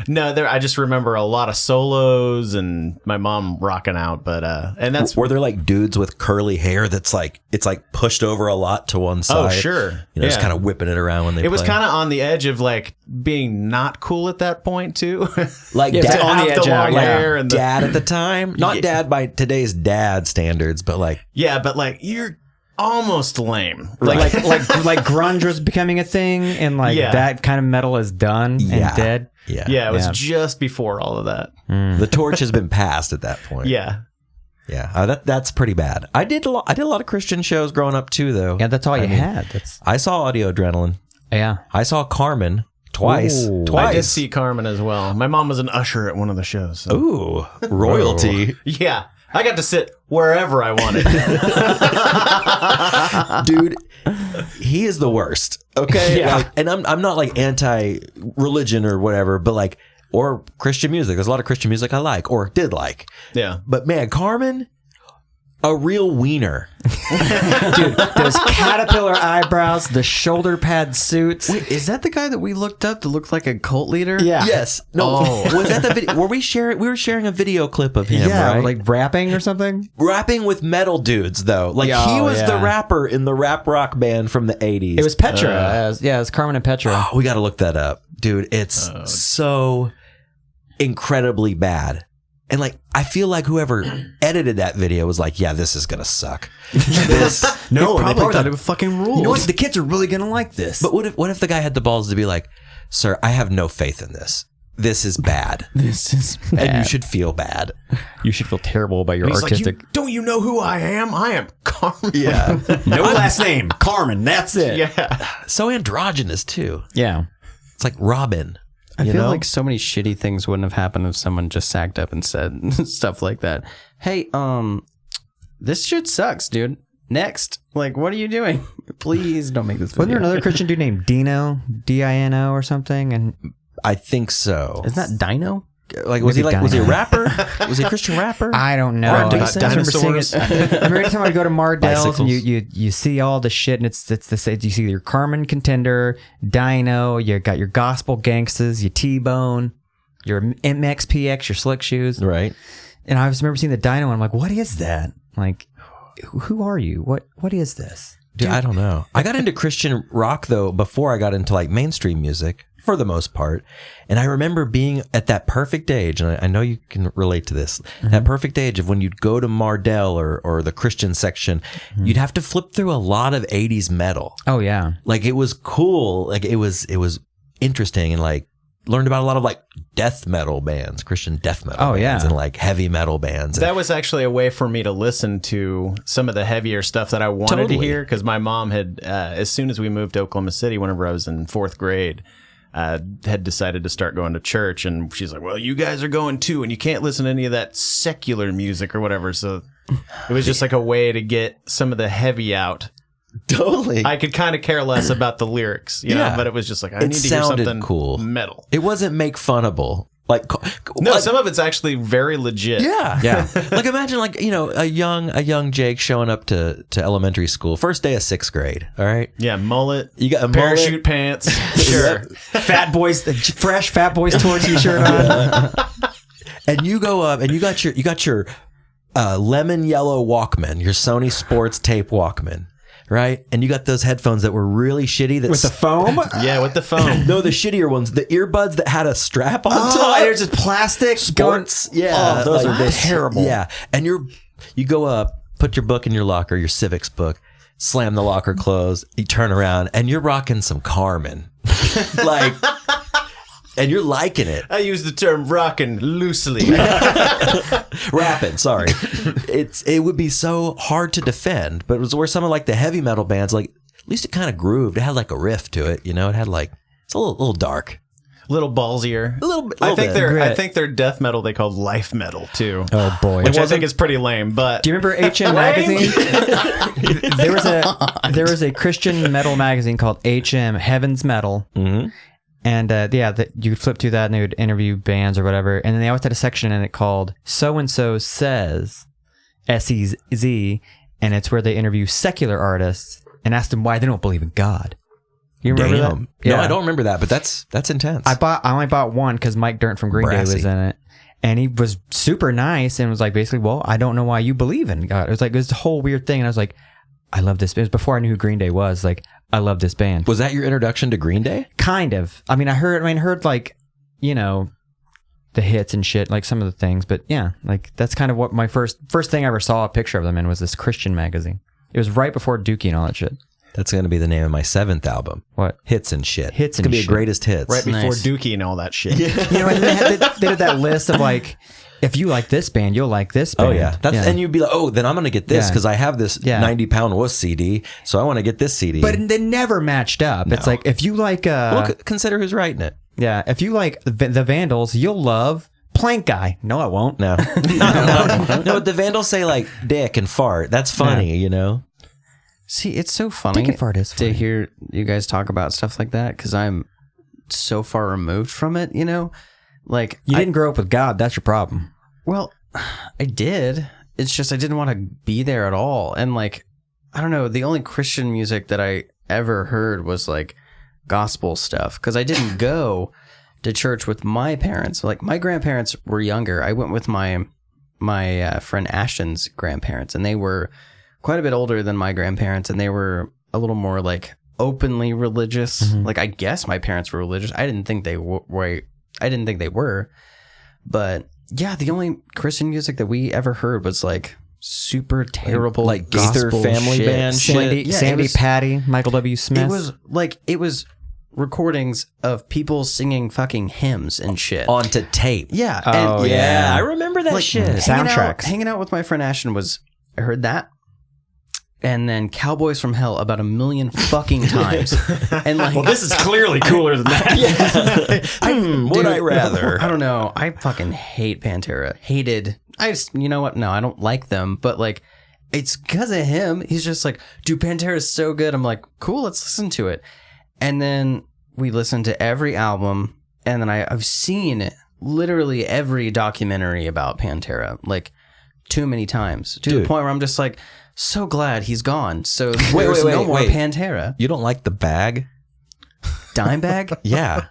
No, I just remember a lot of solos and my mom rocking out. But and that's Were there like dudes with curly hair that's like it's like pushed over a lot to one side? sure. You know, just Yeah. kind of whipping it around when they. it was play. kind of on the edge of like being not cool at that point too. like Yeah, dad, on the Have edge the long out, yeah. hair and the, dad at the time, not Yeah. dad by today's dad standards, but like yeah, but like you're almost lame. like grunge was becoming a thing, and like Yeah. that kind of metal is done Yeah. and dead. yeah, yeah, it was Yeah. just before all of that. The torch has been passed at that point. Yeah. Yeah, that's pretty bad. I did a lot of Christian shows growing up too, though. Yeah, that's all you had. That's I saw Audio Adrenaline. yeah. I saw Carmen twice. Ooh. I did see Carmen as well. My mom was an usher at one of the shows. So. Ooh, royalty, Yeah. I got to sit wherever I wanted. dude. He is the worst. Okay, Yeah. Like, and I'm not like anti-religion or whatever, but like or Christian music. There's a lot of Christian music I like or did like. Yeah. But man, Carmen, a real wiener. Dude, those caterpillar eyebrows, the shoulder pad suits. Wait, is that the guy that we looked up that looked like a cult leader? Yeah. Yes. No. Oh. Was that the video? We were sharing a video clip of him. Yeah, right? like rapping or something. rapping with metal dudes though. Like Yeah, he oh, was the yeah. rapper in the rap rock band from the 80s. It was Petra. It was Carmen and Petra. We got to look that up. Dude, it's so incredibly bad. And like I feel like whoever edited that video was like, yeah, this is going to suck. This No, Probably they thought probably it was fucking rules. You know what? The kids are really gonna like this. But what if the guy had the balls to be like, "Sir, I have no faith in this. This is bad." This is And you should feel bad. you should feel terrible about your He's artistic. like, don't you know who I am? I am Carmen. Yeah. no last name, Carmen. That's it. Yeah. So androgynous too. Yeah. It's like Robin. I you feel know? like so many shitty things wouldn't have happened if someone just sacked up and said stuff like that. Hey, this shit sucks, dude. Next. Like, what are you doing? Please don't make this video. Wasn't there another Christian dude named Dino, D-I-N-O or something? And I think so. Isn't that Dino? Like was he Maybe a Dino. rapper? Was he a Christian rapper? I don't know. Or I Bison? just remember seeing it. I remember every time I go to Mardell's and Bicycles. you see all the shit, and it's the same. You see your Carmen Contender, Dino. You got your Gospel Gangsters, your T-Bone, your MXPX, your Slick Shoes. Right. And I just remember seeing the Dino, and I'm like, what is that? Like, who are you? What is this? Dude, I don't know. I got into Christian rock though before I got into like mainstream music for the most part. And I remember being at that perfect age, and I know you can relate to this, that perfect age of when you'd go to Mardell or the Christian section, you'd have to flip through a lot of 80s metal. Oh yeah. Like it was cool. Like it was interesting and like learned about a lot of like death metal bands, Christian death metal Oh, bands yeah. and like heavy metal bands. That was actually a way for me to listen to some of the heavier stuff that I wanted Totally. to hear because my mom had, as soon as we moved to Oklahoma City, whenever I was in fourth grade, had decided to start going to church, and she's like, "Well, you guys are going too, and you can't listen to any of that secular music or whatever." So it was just like a way to get some of the heavy out. Totally. I could kind of care less about the lyrics, you Yeah. know, but it was just like I It need to hear sounded something cool. metal. It wasn't make funnable. Like No, like, some of it's actually very legit. yeah. Yeah. Like imagine like, you know, a young Jake showing up to elementary school, first day of 6th grade. All right. Yeah, mullet. You got a parachute pants. Sure. Fat Boys, the fresh Fat Boys Tour T-shirt on. And you go up and you got your lemon yellow Walkman, your Sony Sports tape Walkman, right? And you got those headphones that were really shitty. With the foam? Yeah, with the phone. no, the shittier ones, the earbuds that had a strap on Oh, top. there's just plastic. Sports, yeah. Oh, those like are this. terrible. Yeah, and you go up, put your book in your locker, your civics book, slam the locker closed, you turn around, and you're rocking some Carmen. Like, and you're liking it. I use the term rockin' loosely. Rapping, sorry. It would be so hard to defend, but it was where some of like the heavy metal bands, like at least it kind of grooved. It had like a riff to it, you know. It had like it's a little dark, Little ballsier. a little I think bit. I think their death metal they called life metal too. Oh boy. Which I think is pretty lame. But Do you remember HM magazine? there was a Christian metal magazine called HM Heaven's Metal. Mm-hmm. And you could flip through that and they would interview bands or whatever. And then they always had a section in it called So and So Says, SEZ, and it's where they interview secular artists and ask them why they don't believe in God. You remember Damn. that? No, I don't remember that, but that's intense. I only bought one because Mike Dirnt from Green Day was in it. And he was super nice and was like, basically, well, I don't know why you believe in God. It was like this whole weird thing. And I was like, I love this. It was before I knew who Green Day was. Like, I love this band. Was that your introduction to Green Day? Kind of. I mean, I heard like, you know, the hits and shit, like some of the things. But yeah, like that's kind of what my first thing I ever saw a picture of them in was this Christian magazine. It was right before Dookie and all that shit. That's going to be the name of my 7th album. What? Hits and Shit. Hits it's going and to be Shit. a greatest hits. right before Nice. Dookie and all that shit. You know, and they did that list of like, if you like this band, you'll like this band. Oh yeah, and you'd be like, oh, then I'm gonna get this because I have this 90-pound wuss CD, so I want to get this CD. But they never matched up. No. It's like if you like, consider who's writing it. Yeah, if you like the Vandals, you'll love Plank Guy. No, I won't. No, no. The Vandals say like dick and fart. That's funny, you know. See, it's so funny Dick and fart is funny to hear you guys talk about stuff like that because I'm so far removed from it. You know, like you didn't grow up with God. That's your problem. Well, I did. It's just I didn't want to be there at all. And like, I don't know, the only Christian music that I ever heard was like gospel stuff because I didn't go to church with my parents. Like my grandparents were younger. I went with my friend Ashton's grandparents, and they were quite a bit older than my grandparents, and they were a little more like openly religious. Mm-hmm. Like I guess my parents were religious. I didn't think they were. But yeah, the only Christian music that we ever heard was like super terrible, like Gaither family shit. band, Sandy Patty, Michael W. Smith. It was recordings of people singing fucking hymns and shit onto tape. Yeah. Oh yeah, I remember that shit. Soundtracks. Hanging out with my friend Ashton I heard that. And then Cowboys from Hell about 1 million fucking times. And like, well, this is clearly cooler than that. Would I rather? I don't know. I fucking hate Pantera. You know what? No, I don't like them. But like, it's because of him. He's just like, dude, Pantera's so good. I'm like, cool, let's listen to it. And then we listened to every album. And then I've seen literally every documentary about Pantera, like too many times to the point where I'm just like, so glad he's gone. So there's no more Pantera. You don't like the bag? Dimebag? Yeah.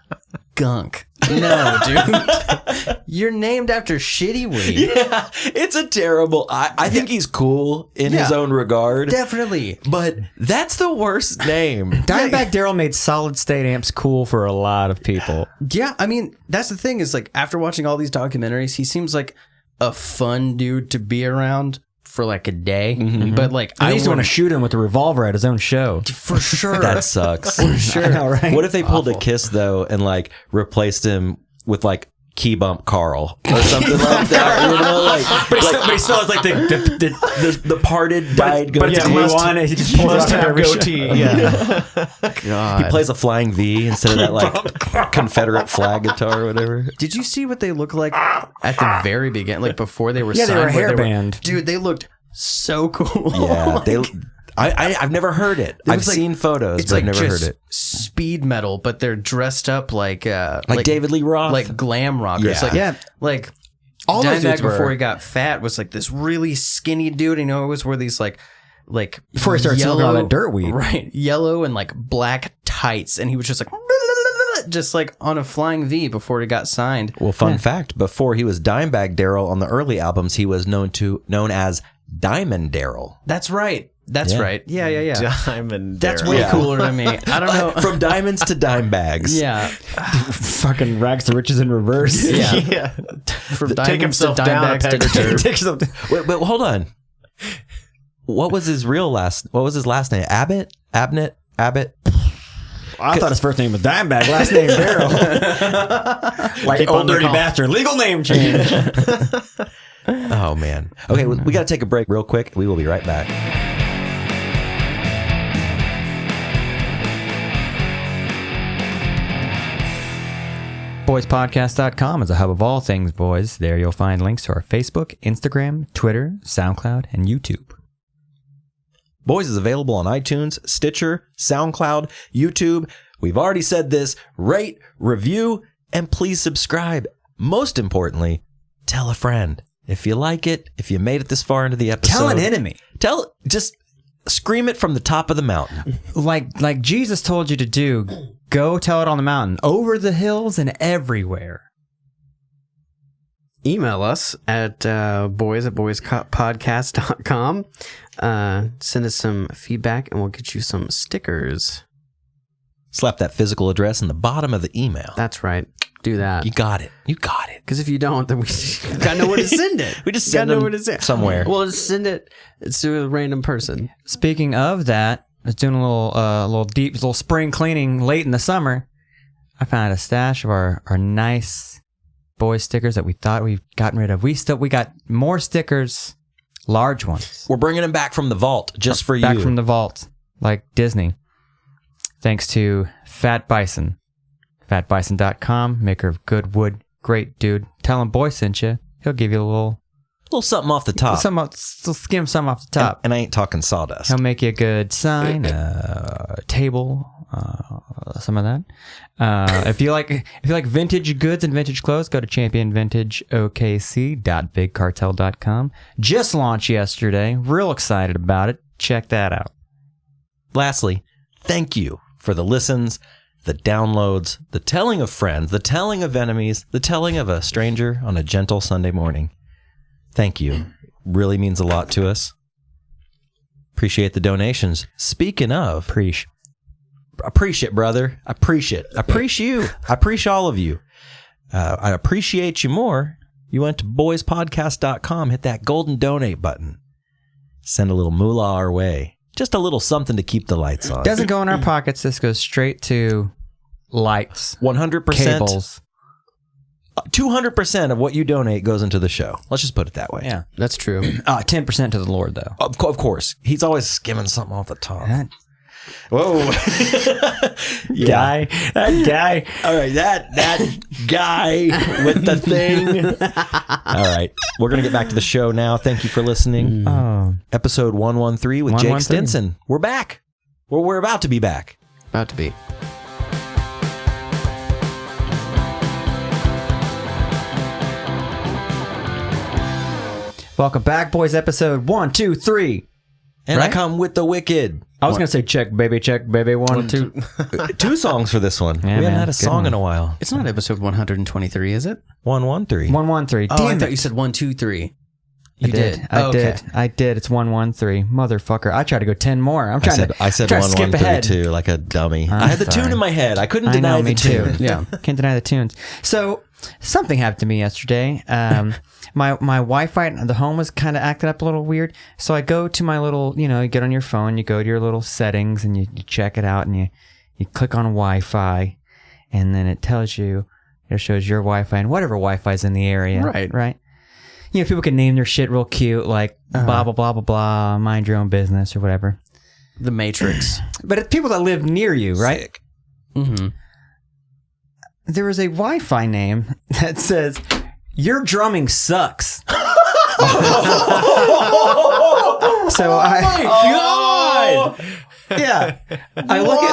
Gunk. No, dude. You're named after shitty weed. Yeah. It's a terrible... I think he's cool in his own regard. Definitely. But that's the worst name. Dimebag Darrell made solid state amps cool for a lot of people. Yeah, I mean, that's the thing is like after watching all these documentaries, he seems like a fun dude to be around for like a day. Mm-hmm. But like I used to want to shoot him with a revolver at his own show. For sure. That sucks. For sure. I know, right? What if they pulled a Kiss though and like replaced him with like Key Bump Carl or something like that? You know, but he still has like the parted dyed goatee. He just pulls out a goatee. Yeah. God. He plays a flying V instead of that like Confederate flag guitar or whatever. Did you see what they looked like at the very beginning, like before they were signed? They were a hair band. Dude, they looked so cool. Yeah, I've never heard it. I've seen photos, but I've never heard it. Speed metal, but they're dressed up like David Lee Roth, like glam rockers. Like all those Dimebag dudes were. Before he got fat was like this really skinny dude. And he always wore these like before he started smoking all that dirt weed, right? Yellow and like black tights, and he was just like just like on a flying V before he got signed. Well, fun fact: before he was Dimebag Darrell on the early albums, he was known as Diamond Darrell. That's right. That's right. Yeah. Diamond. That's way cooler to me. I don't know. From diamonds to dime bags. Yeah. Fucking rags to riches in reverse. Yeah. From take himself down to dirt. Wait, but hold on. What was his last name? Abbott? I thought his first name was Dimebag, last name Barrel. Like Keep on old the dirty call. bastard. Legal name change. Oh, man. Okay, we got to take a break real quick. We will be right back. BoysPodcast.com is a hub of all things boys. There you'll find links to our Facebook, Instagram, Twitter, SoundCloud, and YouTube. Boys is available on iTunes, Stitcher, SoundCloud, YouTube. We've already said this. Rate, review, and please subscribe. Most importantly, tell a friend. If you like it, if you made it this far into the episode. Tell an enemy. Just scream it from the top of the mountain. Like Jesus told you to do. Go tell it on the mountain, over the hills, and everywhere. Email us at boys@boyspodcast.com. Send us some feedback and we'll get you some stickers. Slap that physical address in the bottom of the email. That's right. Do that. You got it. You got it. Because if you don't, then we gotta know where to send it. We just gotta send know them where to send somewhere. Well, just send it to a random person. Speaking of that, I was doing a little spring cleaning late in the summer. I found a stash of our nice boy stickers that we thought we'd gotten rid of. We got more stickers, large ones. We're bringing them back from the vault just for Back you. from the vault, like Disney. Thanks to Fat Bison. FatBison.com, maker of good wood. Great dude. Tell him Boy sent you. He'll give you a little something off the top. skim some off the top. And I ain't talking sawdust. He'll make you a good sign, table, some of that. If you like vintage goods and vintage clothes, go to championvintageokc.bigcartel.com. Just launched yesterday. Real excited about it. Check that out. Lastly, thank you for the listens, the downloads, the telling of friends, the telling of enemies, the telling of a stranger on a gentle Sunday morning. Thank you. Really means a lot to us. Appreciate the donations. Speaking of... Appreciate, brother. Appreciate you. I appreciate all of you. I appreciate you more. You went to boyspodcast.com, hit that golden donate button. Send a little moolah our way. Just a little something to keep the lights on. Doesn't go in our pockets. This goes straight to lights. 100%. Cables. 200% of what you donate goes into the show. Let's just put it that way. Yeah. That's true. 10% to the Lord, though. Of course. He's always skimming something off the top. That Whoa. guy. That guy. All right. That guy with the thing. All right. We're going to get back to the show now. Thank you for listening. Oh. Episode 113 with Jake 113. Stinson. We're back. We're about to be back. About to be. Welcome back, boys. Episode 123. And I Right? come with the wicked. I was going to say check, baby. 1, 2. 2 songs for this one. Yeah, we haven't man. had a Good song one. in a while. It's not episode 123, is it? 113. 113. Oh, I Damn thought it. you said 1, 2, 3. I You did. Oh, okay. I did. It's 113. Motherfucker. I tried to go 10 more. I'm trying I said trying to skip 113 ahead. too, like a dummy. I'm I had the sorry. tune in my head. I couldn't I deny know, the me too. tune. Yeah. Can't deny the tunes. So something happened to me yesterday. My Wi-Fi at the home was kind of acting up a little weird. So I go to my little, you get on your phone, you go to your little settings and you check it out and you click on Wi-Fi and then it tells you, it shows your Wi-Fi and whatever Wi-Fi is in the area. Right. Right. People can name their shit real cute, like blah, blah, blah, blah, blah, mind your own business or whatever. The Matrix. But it's people that live near you, right? Sick. Mm-hmm. There is a Wi-Fi name that says, your drumming sucks. So God! yeah. I look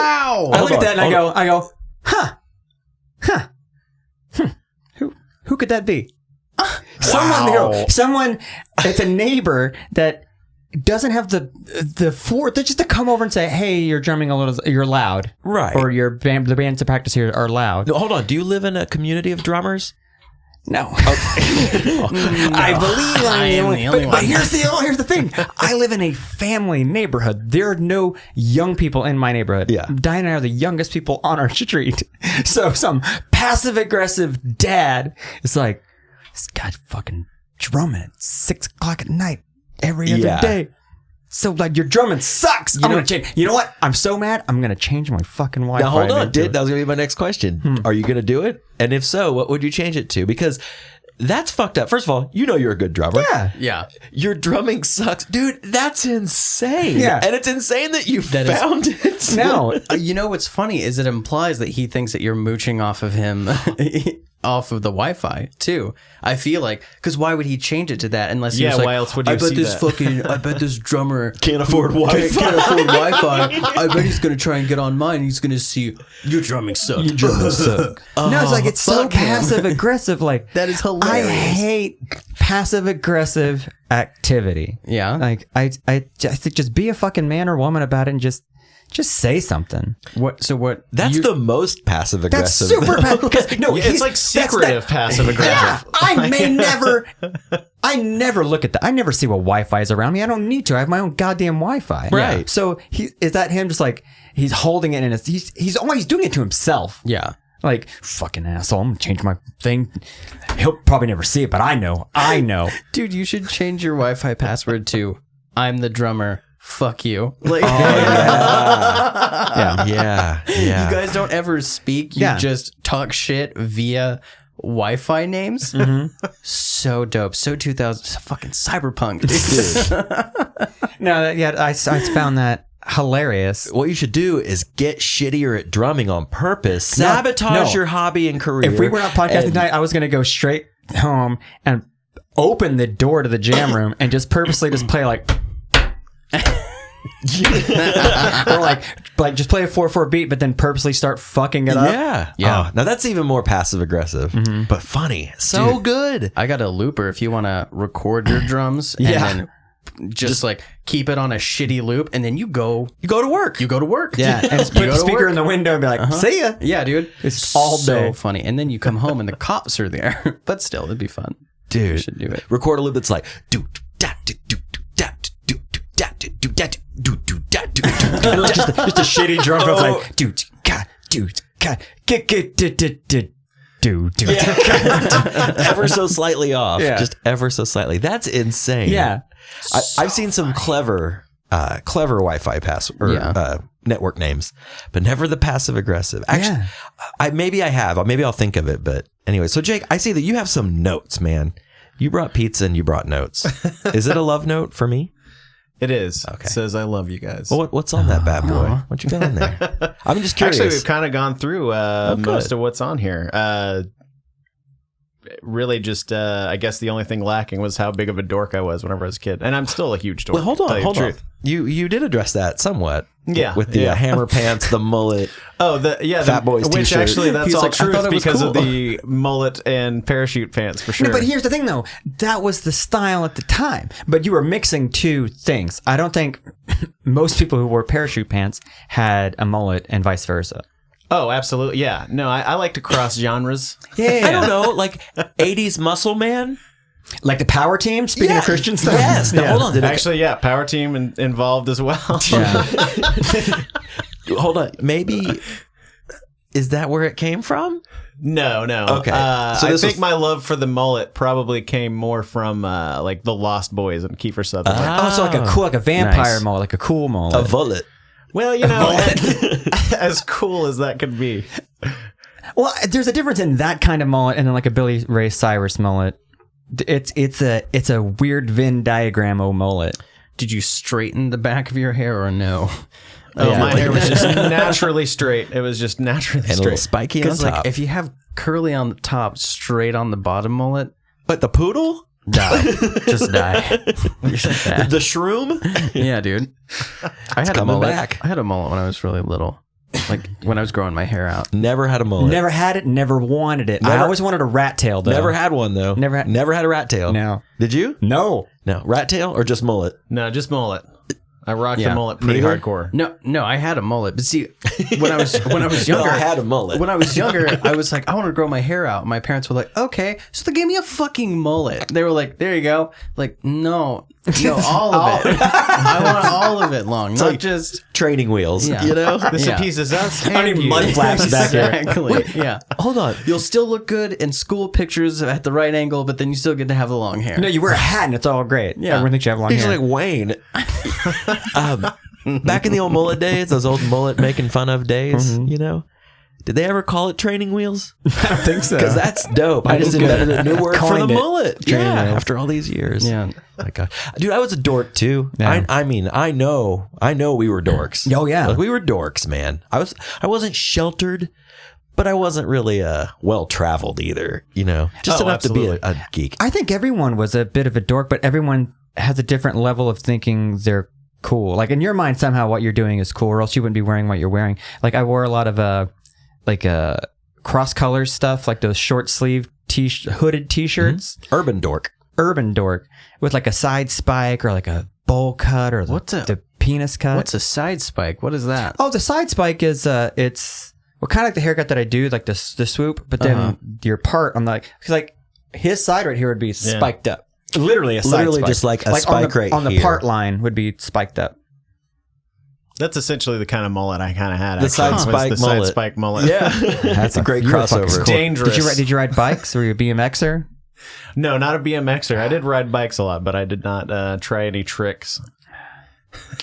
at that and I go, huh. Who could that be? Someone it's a neighbor that doesn't have the fort just to come over and say, hey, you're drumming a little, you're loud. Right. Or the bands to practice here are loud. No, hold on. Do you live in a community of drummers? No. I believe I am the only one. But here's the thing. I live in a family neighborhood. There are no young people in my neighborhood. Yeah. Diane and I are the youngest people on our street. So some passive-aggressive dad is like, this guy's fucking drumming at 6 o'clock at night every other day. so like your drumming sucks. I'm gonna change. You know what? I'm so mad. I'm gonna change my fucking Wi-Fi. Now hold on, to that was gonna be my next question. Are you gonna do it? And if so, what would you change it to? Because that's fucked up. First of all, you know you're a good drummer. Yeah. Yeah. Your drumming sucks. Dude, that's insane. Yeah. And it's insane that you found it. No. You know what's funny is it implies that he thinks that you're mooching off of him, off of the Wi-Fi too. I feel like, because why would he change it to that unless he was like, why else would you I bet see this that? I bet this drummer Can't afford Wi-Fi. Can't afford Wi-Fi. I bet he's gonna try and get on mine. And he's gonna see your drumming sucks. Your drumming suck. No, it's like it's so fuck him. passive aggressive. Like That is I hilarious. hate passive aggressive activity. Yeah. Like I think just be a fucking man or woman about it and just say something. What? So what? That's the most passive That's aggressive. super passive. No, It's like secretive passive aggressive. Yeah, I never look at that. I never see what Wi-Fi is around me. I don't need to. I have my own goddamn Wi-Fi. Right. So is that him just like he's holding it and he's always doing it to himself. Yeah. Like, fucking asshole, I'm gonna change my thing. He'll probably never see it, but I know. Dude, you should change your Wi-Fi password to "I'm the drummer. Fuck you." Like, Yeah. Yeah. you Yeah. guys don't ever speak. You Yeah. just talk shit via Wi-Fi names. So dope. So 2000. So fucking cyberpunk. Dude. No, I found that hilarious. What you should do is get shittier at drumming on purpose. Sabotage no. your hobby and career. If we were not podcasting tonight, I was gonna go straight home and open the door to the jam room and just purposely just play like or like just play a 4/4 beat, but then purposely start fucking it up. Yeah. Yeah. Oh, now that's even more passive aggressive, but funny. So Dude. good. I got a looper if you want to record your drums and Yeah. then just like keep it on a shitty loop and then you go to work. You go to work. Yeah, and just You put go the to speaker work. in the window and be like, "See ya." Yeah, dude. It's all so day. funny. And then you come home and the cops are there. But still, it'd be fun. Dude, You should do it. record a loop that's like do da do do da do do da do do da do do da do do. just a shitty drum fill. It's like, dude, do. Ever so slightly off. Yeah. Just ever so slightly. That's insane. Yeah. I've seen some clever Wi-Fi network names, but never the passive aggressive. Actually, maybe I have. Maybe I'll think of it. But anyway, so Jake, I see that you have some notes, man. You brought pizza and you brought notes. Is it a love note for me? It is. Okay. It says, "I love you guys." Well, what's on that bad boy? What you got in there? I'm just curious. Actually, we've kind of gone through good. most of what's on here. Really, just I guess the only thing lacking was how big of a dork I was whenever I was a kid, and I'm still a huge dork. Well, hold to tell on, you hold the on. truth. You did address that somewhat. Yeah, with the yeah. hammer pants, the mullet. Oh, Fat Boys which t-shirt. actually that's He's all like, I truth thought it was because cool. of the mullet and parachute pants for sure. No, but here's the thing, though. That was the style at the time. But you were mixing two things. I don't think most people who wore parachute pants had a mullet and vice versa. Oh, absolutely, yeah. No, I like to cross genres. Yeah. I don't know, like 80s muscle man. Like the power team, speaking of Christian stuff? Yes. Now, hold on. Did it- Actually, yeah, power team involved as well. Yeah. hold on. Maybe is that where it came from? No. Okay. So I this think was- my love for the mullet probably came more from like the Lost Boys and Kiefer Sutherland. Oh, so like a vampire Nice. mullet, like a cool mullet. A mullet. Well, you know, as cool as that could be. Well, there's a difference in that kind of mullet and then like a Billy Ray Cyrus mullet. It's a weird Venn diagram mullet. Did you straighten the back of your hair or no? Oh, Yeah. my hair was just naturally straight. It was just naturally And a little straight. spiky on Because top. like if you have curly on the top, straight on the bottom mullet, But the poodle? die. Just die. Just die. The shroom? Yeah, dude. I had a coming mullet. back. I had a mullet when I was really little. Like when I was growing my hair out. Never had a mullet. Never had it, never wanted it. I Never- always wanted a rat tail, though. Never had one, though. Never had- Never had a rat tail. No. Did you? No. No. Rat tail or just mullet? No, just mullet. I rocked Yeah. the mullet pretty Neither? hardcore. No, I had a mullet. But see, when I was younger, No, I had a mullet. When I was younger, I was like, I want to grow my hair out. My parents were like, okay. So they gave me a fucking mullet. They were like, there you go. Like, no, all of it. I want all of it long, not like- just. Training wheels, Yeah. you know? This Yeah. appeases us. I don't and need you. mud flaps back here. Exactly. Yeah. Hold on. You'll still look good in school pictures at the right angle, but then you still get to have the long hair. No, you wear a hat and it's all great. Yeah. Everyone thinks you have long He's hair. like Wayne. Back in the old mullet days, those old mullet making fun of days, you know, did they ever call it training wheels? I don't think so. Because that's dope. I just invented a new word for the Coined it. mullet. Training Yeah, wheels. after all these years. Yeah. My God, dude, I was a dork too. Yeah. I mean, I know we were dorks. Oh, yeah. Like, we were dorks, man. I wasn't sheltered, but I wasn't really well traveled either. You know, just enough absolutely. to be a geek. I think everyone was a bit of a dork, but everyone has a different level of thinking they're cool. Like in your mind, somehow what you're doing is cool, or else you wouldn't be wearing what you're wearing. Like I wore a lot of cross color stuff, like those short sleeve hooded t-shirts. Urban dork. Urban dork with like a side spike or like a bowl cut or the penis cut. What's a side spike? What is that? Oh, the side spike is it's kind of like the haircut that I do, like the swoop, but then your part on the because like his side right here would be spiked up. Literally a side Literally spike. just like a spike right on the here. part line would be spiked up. That's essentially the kind of mullet I kind of had. The side spike the mullet. Side spike mullet. Yeah, that's a great you were fucking crossover. cool. Dangerous. Did you ride bikes? Were you a BMXer? No, not a BMXer. I did ride bikes a lot, but I did not try any tricks.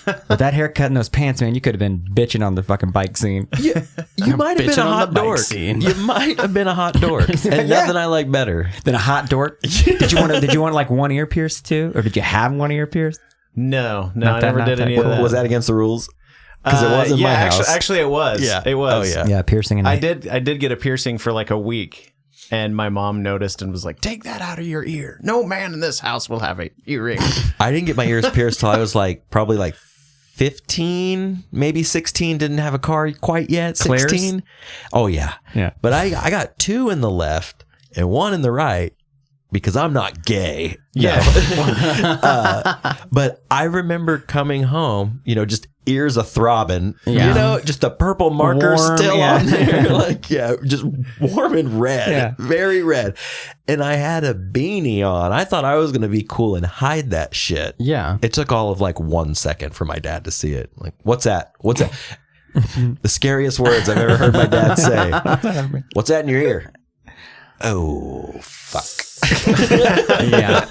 With that haircut and those pants, man, you could have been bitching on the fucking bike scene. You might have been Bitching a on hot the bike dork. scene. You might have been a hot dork, and nothing I like better. Then a hot dork. Did you want like one ear pierced too, or did you have one ear pierced? No, Not I that- never not did that any of cool. that. Was that against the rules? Because it was in my house. Actually, it was. Yeah. It was. Oh, yeah. Yeah, piercing. And I did get a piercing for like a week, and my mom noticed and was like, "Take that out of your ear. No man in this house will have a earring." I didn't get my ears pierced till I was probably 15, maybe 16. Didn't have a car quite yet. 16. Oh yeah. Yeah. But I got 2 in the left and 1 in the right because I'm not gay. Yeah. But I remember coming home, just ears a throbbing, Yeah. just the purple marker Warm, still yeah. on there. Just warm and red, Yeah. very red. And I had a beanie on. I thought I was going to be cool and hide that shit. Yeah. It took all of 1 second for my dad to see it. Like, what's that? What's that? The scariest words I've ever heard my dad say. What's that in your ear? Oh, fuck. yeah.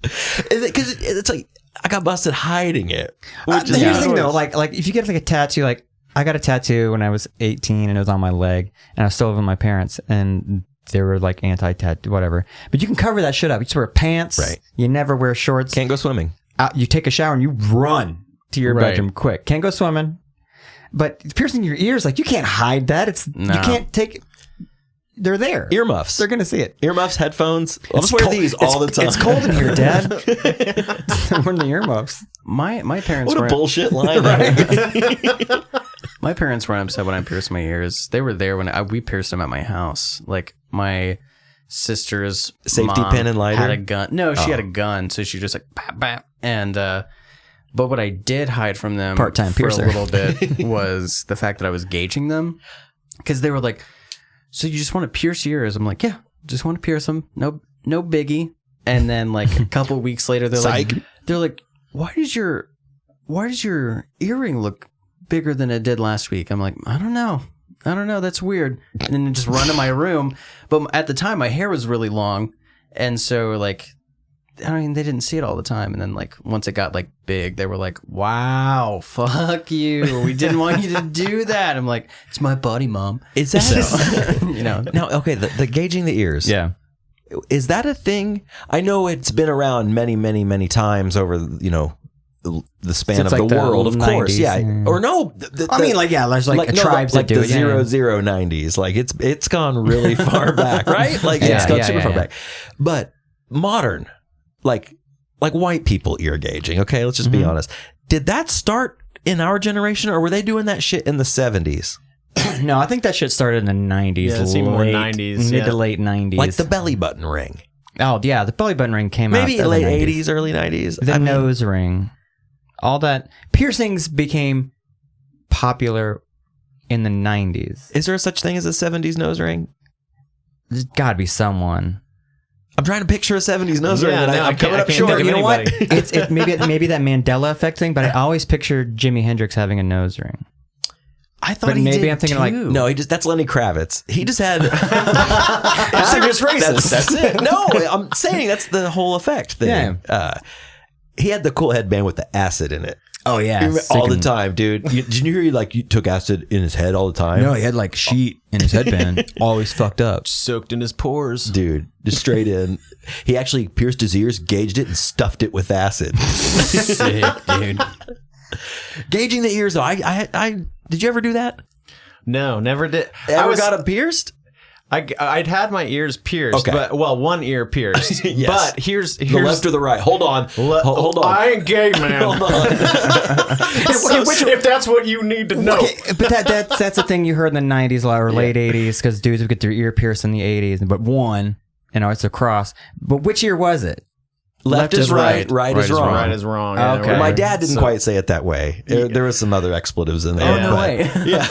Because it's like, I got busted hiding it. Which is Here's the thing though, like if you get like a tattoo, like I got a tattoo when I was 18 and it was on my leg, and I was still living with my parents, and they were like anti-tattoo, whatever. But you can cover that shit up. You just wear pants. Right. You never wear shorts. Can't go swimming. You take a shower and you run to your Right. bedroom quick. Can't go swimming. But piercing your ears, like you can't hide that. No. You can't take. They're there. Earmuffs. They're gonna see it. Earmuffs, headphones. I'll just wear these all the time. It's cold in here, Dad. I'm wearing the earmuffs. My parents What a were bullshit line. Right? my parents weren't upset when I pierced my ears. They were there when we pierced them at my house. Like my sister's Safety mom pin and lighter? had a gun. No, she had a gun, so she just bap bap. And but what I did hide from them Part-time for piercer. a little bit was the fact that I was gauging them, because they were like, "So you just want to pierce your ears?" I'm like, "Yeah, just want to pierce them. No biggie." And then a couple weeks later, they're Psych. like, why does your earring look bigger than it did last week? I'm like, I don't know. That's weird. And then just run to my room. But at the time, my hair was really long, and so they didn't see it all the time. And then once it got big, they were like, "Wow, fuck you. We didn't want you to do that." I'm like, "It's my body, Mom." Is that So, now? Okay, the gauging the ears. Yeah. Is that a thing? I know it's been around many, many, many times over the span Since, of the the world, of course. 90s, Yeah. yeah. Or no. I mean, there's tribes that do the it. Yeah. 0090s. It's gone really far back, right? It's gone super far back. But modern, like white people ear gauging. Okay, let's just be honest. Did that start in our generation, or were they doing that shit in the 70s? No, I think that shit started in the 90s. Yeah, it seemed more 90s, Mid to late 90s. Like the belly button ring. Oh, yeah, the belly button ring came out. Maybe in the late 90s. 80s, early 90s. The nose ring. All that. Piercings became popular in the 90s. Is there such thing as a 70s nose ring? There's got to be someone. I'm trying to picture a 70s nose ring, Yeah, and no, I'm coming up I can't short. think of You know what? anybody. It's maybe that Mandela effect thing, but I always pictured Jimi Hendrix having a nose ring. I thought But he maybe did I'm thinking too. No, that's Lenny Kravitz. He just had. I'm serious racist. That's it. No, I'm saying that's the whole effect thing. Yeah. he had the cool headband with the acid in it. Oh yeah, All the time, dude. Did you hear you took acid in his head all the time? No, he had like sheet in his headband, always fucked up, Soaked in his pores. Dude, just straight in. He actually pierced his ears, gauged it, and stuffed it with acid. Sick, dude. Gauging the ears, though. I did you ever do that? No, never did. Ever got them pierced? I'd had my ears pierced, Okay. but one ear pierced. Yes. But here's The left or the right? Hold on. Hold on. I ain't gay, man. Hold on. If that's what you need to know. Okay, but that's the thing you heard in the 90s or late 80s, because dudes would get their ear pierced in the 80s, but one, it's a cross. But which ear was it? Left is right, right is wrong. Right is wrong. Okay. Well, my dad didn't quite say it that way. There was some other expletives in there. Oh, no way. Yeah.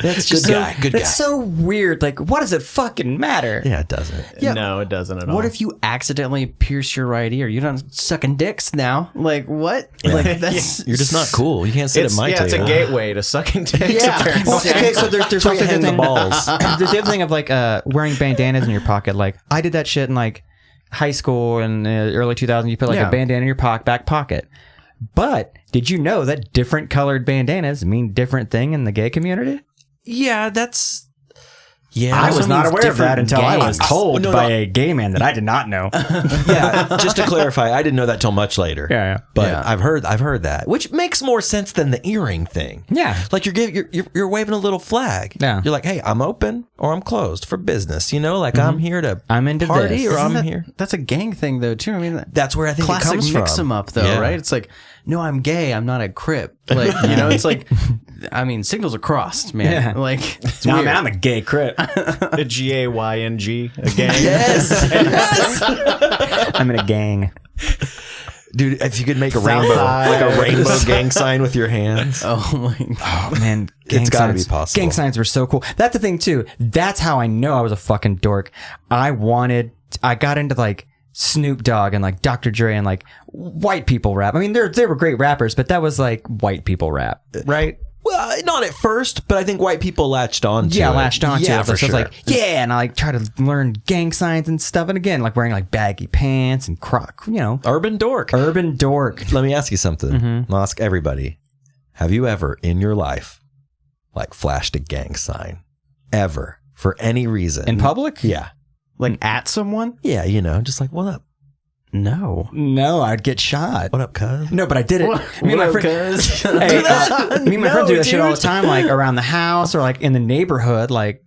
That's just Good guy. That's so weird. Like, what does it fucking matter? Yeah, it doesn't. Yeah. No, it doesn't at all. What if you accidentally pierce your right ear? You're not sucking dicks now. Like what? Yeah. Like that's You're just not cool. You can't sit at my table. it's a gateway to sucking dicks, apparently. Well, okay, so there's That's where also you the hang the thing. balls. There's the other thing of like wearing bandanas in your pocket. Like I did that shit in like high school in the early 2000s. You put like a bandana in your back pocket. But did you know that different colored bandanas mean different thing in the gay community? Yeah, that's... Yeah, I was not aware of that different until I was gangs. told No, by no. a gay man that I did not know. yeah. Just to clarify, I didn't know that till much later. Yeah. But Yeah. I've heard that, which makes more sense than the earring thing. Yeah. Like you're waving a little flag. Yeah. You're like, hey, I'm open or I'm closed for business. You know, like I'm here to I'm into party this. or I'm Isn't that- here. That's a gang thing though too. I mean, That's where I think it classic comes mix from. them up though, Yeah. right? It's like, no, I'm gay. I'm not a crip. Like it's like, I mean, signals are crossed, man. Yeah. Like, it's No, weird. man, I'm a gay crip. A GAYNG, a gang. Yes. I'm in a gang. Dude, if you could make a Southside. like a rainbow gang sign with your hands. Oh my god. Oh man, It's gotta be signs- possible. Gang signs were so cool. That's the thing too. That's how I know I was a fucking dork. I got into like Snoop Dogg and like Dr. Dre and like white people rap. I mean, they were great rappers, but that was like white people rap, right? Well, not at first, but I think white people latched on to it. Latched on yeah, to it. for So sure. I was like, yeah, and I like try to learn gang signs and stuff. And again, like wearing like baggy pants and Urban dork. urban dork. Let me ask you something. Mm-hmm. I'll ask everybody. Have you ever in your life like flashed a gang sign? Ever? For any reason? In public? Yeah. Like at someone? Yeah, just like, what up? No. No, I'd get shot. What up, cuz? No, but I did it. Me and my friend, hey, me and my friends do that shit all the time, like around the house or like in the neighborhood, like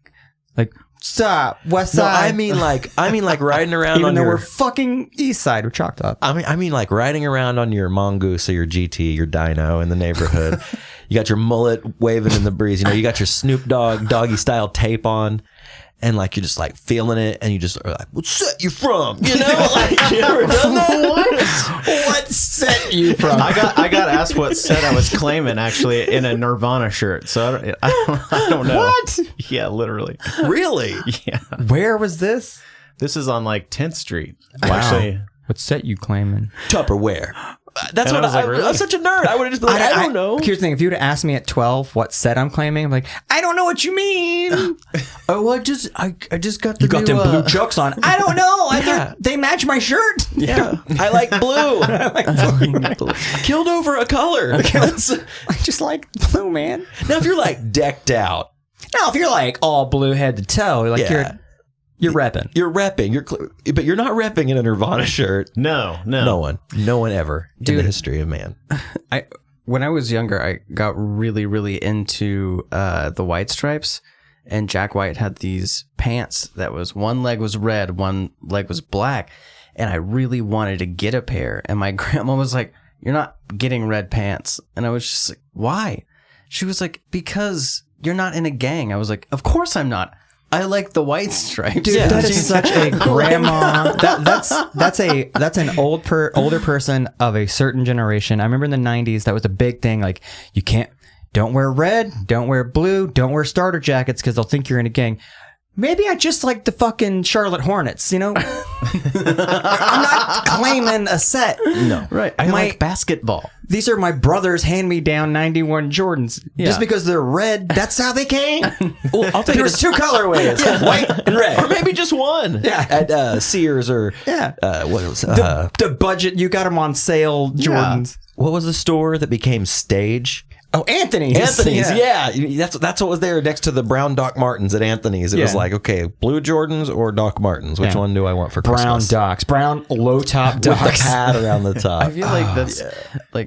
stop, west No, side. I mean like riding around even on though your we're fucking east side with chalk top. I mean like riding around on your mongoose or your GT, your dyno in the neighborhood. You got your mullet waving in the breeze, you got your Snoop Dogg doggy style tape on. And like you're just like feeling it, and you just are like, "What set you from?" Like you ever done that? What set you from? I got asked what set I was claiming actually in a Nirvana shirt, so I don't know. What? Yeah, literally. Really? Yeah, Where was this? this is on like 10th Street. Wow. Actually, What set you claiming? Tupperware. That's And what I was like, really? I'm such a nerd. I would have just been like, I don't know. Here's the thing: if you would have asked me at 12 what set I'm claiming, I'm like, I don't know what you mean. Oh, well, I just got the You got new, them blue chucks on. I don't know. Yeah. They match my shirt. Yeah, I like blue. Killed over a color. I just like blue, man. Now, if you're like decked out, Now, if you're like all blue head to toe, like Yeah. you're repping. you're repping. But you're not repping in a Nirvana shirt. no. No one ever in the history of man. When I was younger, I got really, really into the White Stripes, and Jack White had these pants that was one leg was red, one leg was black, and I really wanted to get a pair. And my grandma was like, "You're not getting red pants," and I was just like, "Why?" She was like, "Because you're not in a gang." I was like, "Of course I'm not. I like the White Stripes." Dude, that is such a grandma. That's an older person of a certain generation. I remember in the 90s that was a big thing. Like don't wear red, don't wear blue, don't wear starter jackets because they'll think you're in a gang. maybe I just like the fucking Charlotte Hornets, you know? I'm not claiming a set. No. Right. I like basketball. These are my brother's hand-me-down 91 Jordans. Yeah. Just because they're red, that's how they came? Well, I'll take There's two colorways, white and red. or maybe just one. Yeah. At Sears or what was The budget, you got them on sale Jordans. what was the store that became Stage? Oh, Anthony's. Anthony's, yeah. That's what was there next to the brown Doc Martens at Anthony's. It was Yeah. like, okay, blue Jordans or Doc Martens. Which Yeah. one do I want for Brown Christmas? Docs. Brown low-top With the Docs. pad around the top. I feel like that's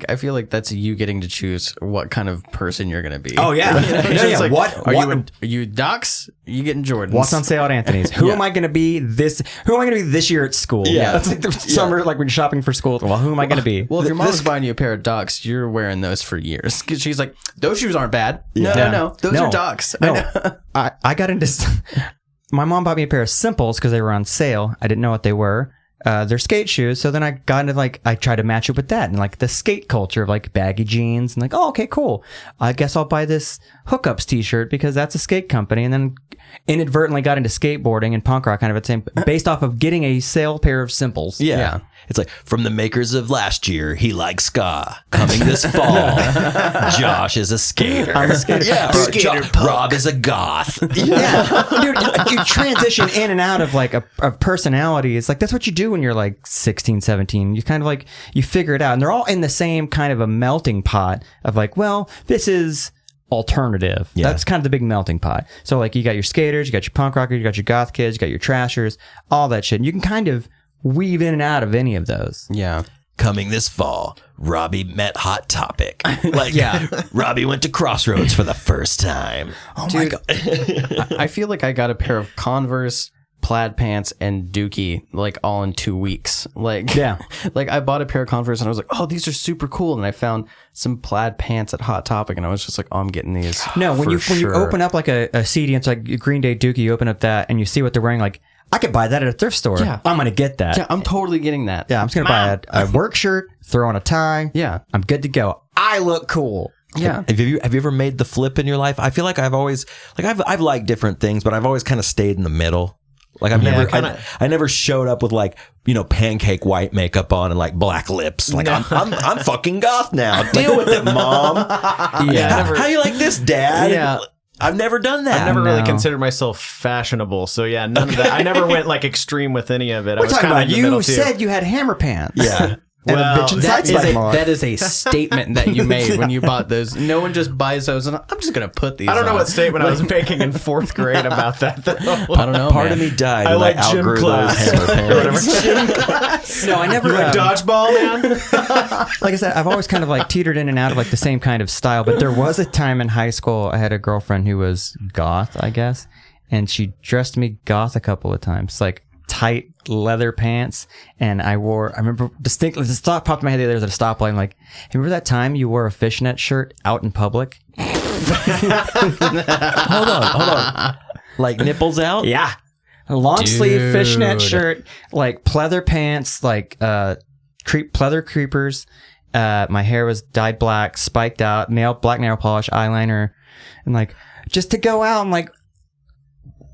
I feel like that's you getting to choose what kind of person you're gonna be. Oh, yeah. It's just like, What? Are you Docs? You getting Jordans? What's on sale at Anthony's? Who am I going to be this? Who am I going to be this year at school? Yeah. That's like the summer, like when you're shopping for school. Well, who am I going to be? Well, if your mom's buying you a pair of Docs, you're wearing those for years. Because she's like, those shoes aren't bad. Yeah. No. Those No. are Docs. No. I know. I got into. My mom bought me a pair of Simples because they were on sale. I didn't know what they were. They're skate shoes. So then I got into like, I tried to match it with that and like the skate culture of like baggy jeans and like, oh, okay, cool. I guess I'll buy this Hookups t-shirt because that's a skate company. And then inadvertently got into skateboarding and punk rock kind of at the same, based off of getting a sale pair of Simples. Yeah. It's like, from the makers of last year, he likes ska. Coming this fall, Josh is a skater. I'm a skater. Yeah, Dude, Rob is a goth. Yeah, dude, you transition in and out of like a personality. It's like that's what you do when you're like 16, 17. You kind of like you figure it out, and they're all in the same kind of a melting pot of like, well, this is alternative. Yeah. That's kind of the big melting pot. So like you got your skaters, you got your punk rockers, you got your goth kids, you got your trashers, all that shit. And you can kind of weave in and out of any of those. Yeah. Coming this fall, Robbie met Hot Topic. Like, Robbie went to Crossroads for the first time. Oh Dude, my god. I feel like I got a pair of Converse, plaid pants, and Dookie like all in 2 weeks. Like, Yeah. like I bought a pair of Converse and I was like, oh, these are super cool. And I found some plaid pants at Hot Topic and I was just like, oh, I'm getting these. No, when for you sure. open up like a CD, it's like Green Day Dookie, you open up that and you see what they're wearing, like, I could buy that at a thrift store. Yeah. I'm going to get that. Yeah, I'm totally getting that. Yeah, I'm just going to buy a work shirt, throw on a tie. Yeah. I'm good to go. I look cool. Yeah. Have you ever made the flip in your life? I feel like I've always, like I've liked different things, but I've always kind of stayed in the middle. Like I've never, I never showed up with like, you know, pancake white makeup on and like black lips. Like I'm fucking goth now. Deal with it, mom. Yeah. How you like this, Dad? Yeah. I've never done that. I never really No. considered myself fashionable, so yeah, none of that. I never went like extreme with any of it. I We're was talking kind of about in the middle you too. said you had hammer pants. Yeah. And Well, a bitch and That side is, spike a, mark. that is a statement that you made when you bought those. No one just buys those, and I'm just gonna put these. I don't know on. what statement I was making in 4th grade about that. Though. I don't know. Part man. of me died I when like I gym outgrew class. those hammer pants. No, I never. You like dodgeball, man? Like I said, I've always kind of like teetered in and out of like the same kind of style. But there was a time in high school I had a girlfriend who was goth, I guess, and she dressed me goth a couple of times, like tight leather pants. And I remember distinctly, this thought popped in my head the other day at a stoplight. I'm like, hey, remember that time you wore a fishnet shirt out in public? Hold on. Like nipples out? Yeah. A long sleeve fishnet Dude. shirt, like pleather pants, like pleather creepers. My hair was dyed black, spiked out, black nail polish, eyeliner, and like just to go out. I'm like,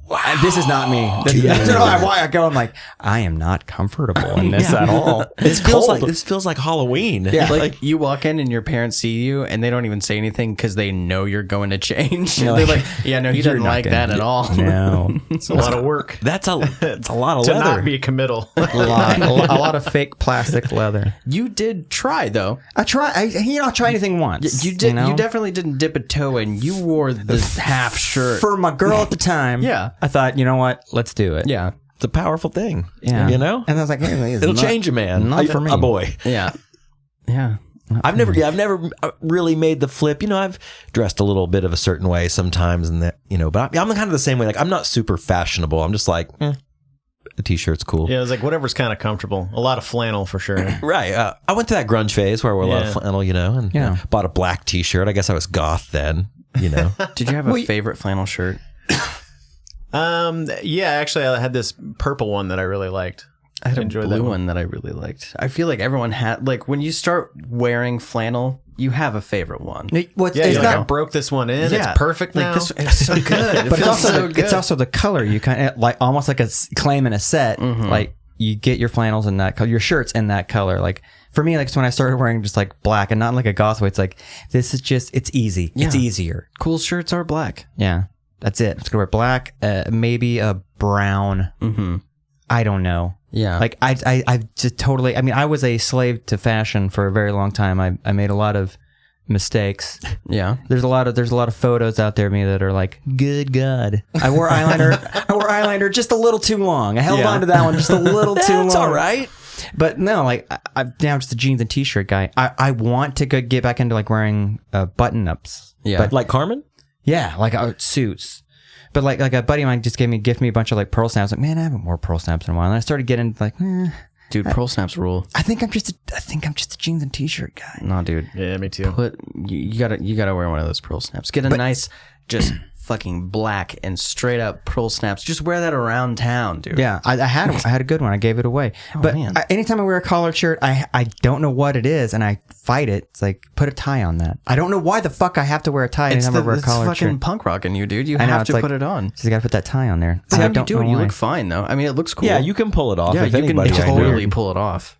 wow, this is not me. I don't know why I go. I'm like, I am not comfortable in this at all. It's cold. This feels like Halloween. Yeah. Like you walk in and your parents see you and they don't even say anything because they know you're going to change. You're They're like, like, yeah, no, he "You're doesn't not like gonna that at all. No, It's a lot of work It's a lot of to leather. not be committal. a lot of fake plastic leather. You did try though. I try. I'll try anything once. You did. know? You definitely didn't dip a toe in. You wore the half shirt. For my girl at the time. Yeah. I thought, you know what? Let's do it. Yeah. It's a powerful thing. Yeah. You know? And I was like, hey, It'll change a man. not for me. A boy. Yeah. Yeah. I've never really made the flip. You know, I've dressed a little bit of a certain way sometimes, and that, you know, but I'm kind of the same way. Like, I'm not super fashionable. I'm just like, a t-shirt's cool. Yeah, it was like whatever's kind of comfortable. A lot of flannel for sure. Right. I went to that grunge phase where I wore a lot of flannel, you know, and Yeah. bought a black t-shirt. I guess I was goth then, you know. Did you have a favorite flannel shirt? Yeah, actually, I had this purple one that I really liked. I had a enjoy blue that one that I really liked. I feel like everyone had, like, when you start wearing flannel, you have a favorite one. What's Yeah, it's you're not, like, I broke this one in. Yeah. It's perfect now. Like, this, it's so good. It but it's feels also so good. it's also the color. You kind of like almost like a claim in a set. Like you get your flannels in that color, your shirts in that color. Like for me, like so when I started wearing just like black and not like a goth way, it's like this is just it's easy. Yeah. It's easier. Cool shirts are black. Yeah, that's it. I'm just gonna wear black, maybe a brown. I don't know. Yeah. Like I just totally. I mean, I was a slave to fashion for a very long time. I made a lot of mistakes. Yeah. There's a lot of photos out there of me that are like, good God. I wore eyeliner just a little too long. I held on to that one just a little too long. That's all right. But no, like I'm now just a jeans and t-shirt guy. I want to get back into like wearing button-ups. Yeah. But Like Carmen? yeah, like suits. But like a buddy of mine just gave me a bunch of like pearl snaps. Like, man, I haven't worn pearl snaps in a while. And I started getting like, Dude, pearl snaps rule. I think I'm just a jeans and t-shirt guy. No, dude. Yeah, me too. You gotta wear one of those pearl snaps. Get a nice, just fucking black and straight up pearl snaps. Just wear that around town, dude. Yeah, I had a good one. I gave it away. But man. Anytime I wear a collared shirt, I don't know what it is, and I fight it. It's like, put a tie on that. I don't know why the fuck I have to wear a tie anytime I wear a It's collared fucking shirt. punk rocking you, dude. You I know, have it's to like- put it on. So you gotta put that tie on there. How I do you don't do know it? You why. look fine, though. I mean, it looks cool. Yeah, you can pull it off. Yeah, if you can anybody I know. totally pull it off.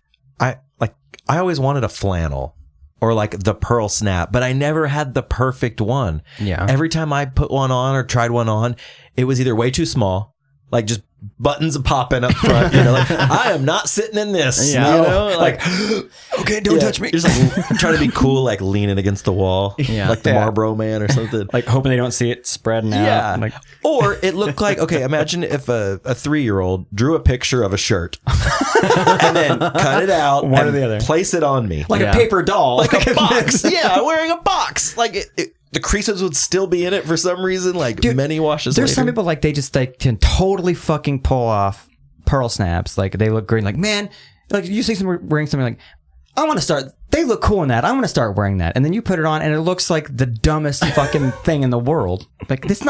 I always wanted a flannel or like the pearl snap, but I never had the perfect one. Yeah. Every time I put one on or tried one on, it was either way too small, like just buttons popping up front. You know, like I am not sitting in this. Yeah. You know, like Okay, don't touch me. Just like trying to be cool, like leaning against the wall, Yeah. like the Marlboro Man or something. Like hoping they don't see it spreading out. Yeah. Like, Or it looked like, okay, imagine if a 3-year-old drew a picture of a shirt and then cut it out One or and the other. place it on me. like Yeah. a paper doll. Like a box. Yeah, wearing a box. Like the creases would still be in it for some reason, like Dude, many washes There's later. some people like they can totally fucking pull off pearl snaps. Like they look great. Like, man, like you see someone wearing something like, I want to start. They look cool in that. I want to start wearing that. And then you put it on and it looks like the dumbest fucking thing in the world. Like this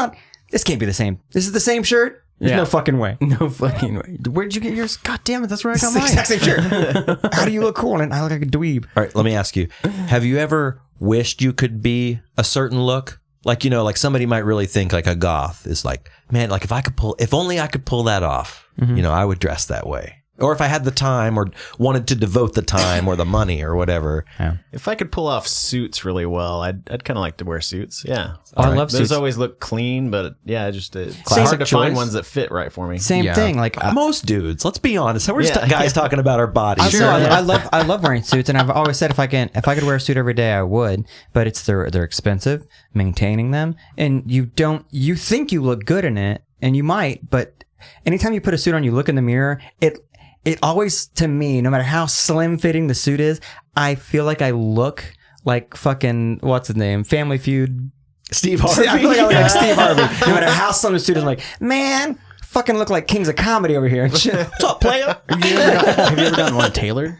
can't be the same. This is the same shirt. There's Yeah. no fucking way. No fucking way. Where'd you get yours? God damn it, that's where I It's got the mine. exact same shirt. How do you look cool in it? I look like a dweeb. All right, let me ask you. Have you ever wished you could be a certain look? Like, you know, like somebody might really think like a goth is like, man, like if only I could pull that off, you know, I would dress that way. Or if I had the time or wanted to devote the time or the money or whatever. If I could pull off suits really well, I'd kind of like to wear suits. Yeah. Oh, I love Those suits. always look clean, but yeah, just it's Classic hard to find choice. ones that fit right for me. Same Yeah. thing. Like Most dudes, let's be honest. We're just Yeah. guys talking about our bodies. I love wearing suits, and I've always said if I could wear a suit every day, I would. But they're expensive, maintaining them, and you think you look good in it, and you might, but anytime you put a suit on, you look in the mirror, it always, to me, no matter how slim fitting the suit is, I feel like I look like fucking what's his name, Family Feud. Steve Harvey. I feel like I look like Steve Harvey. No matter how slim the suit is, I'm like, man, fucking look like kings of comedy over here. What's up, player? Have you ever gotten one tailored?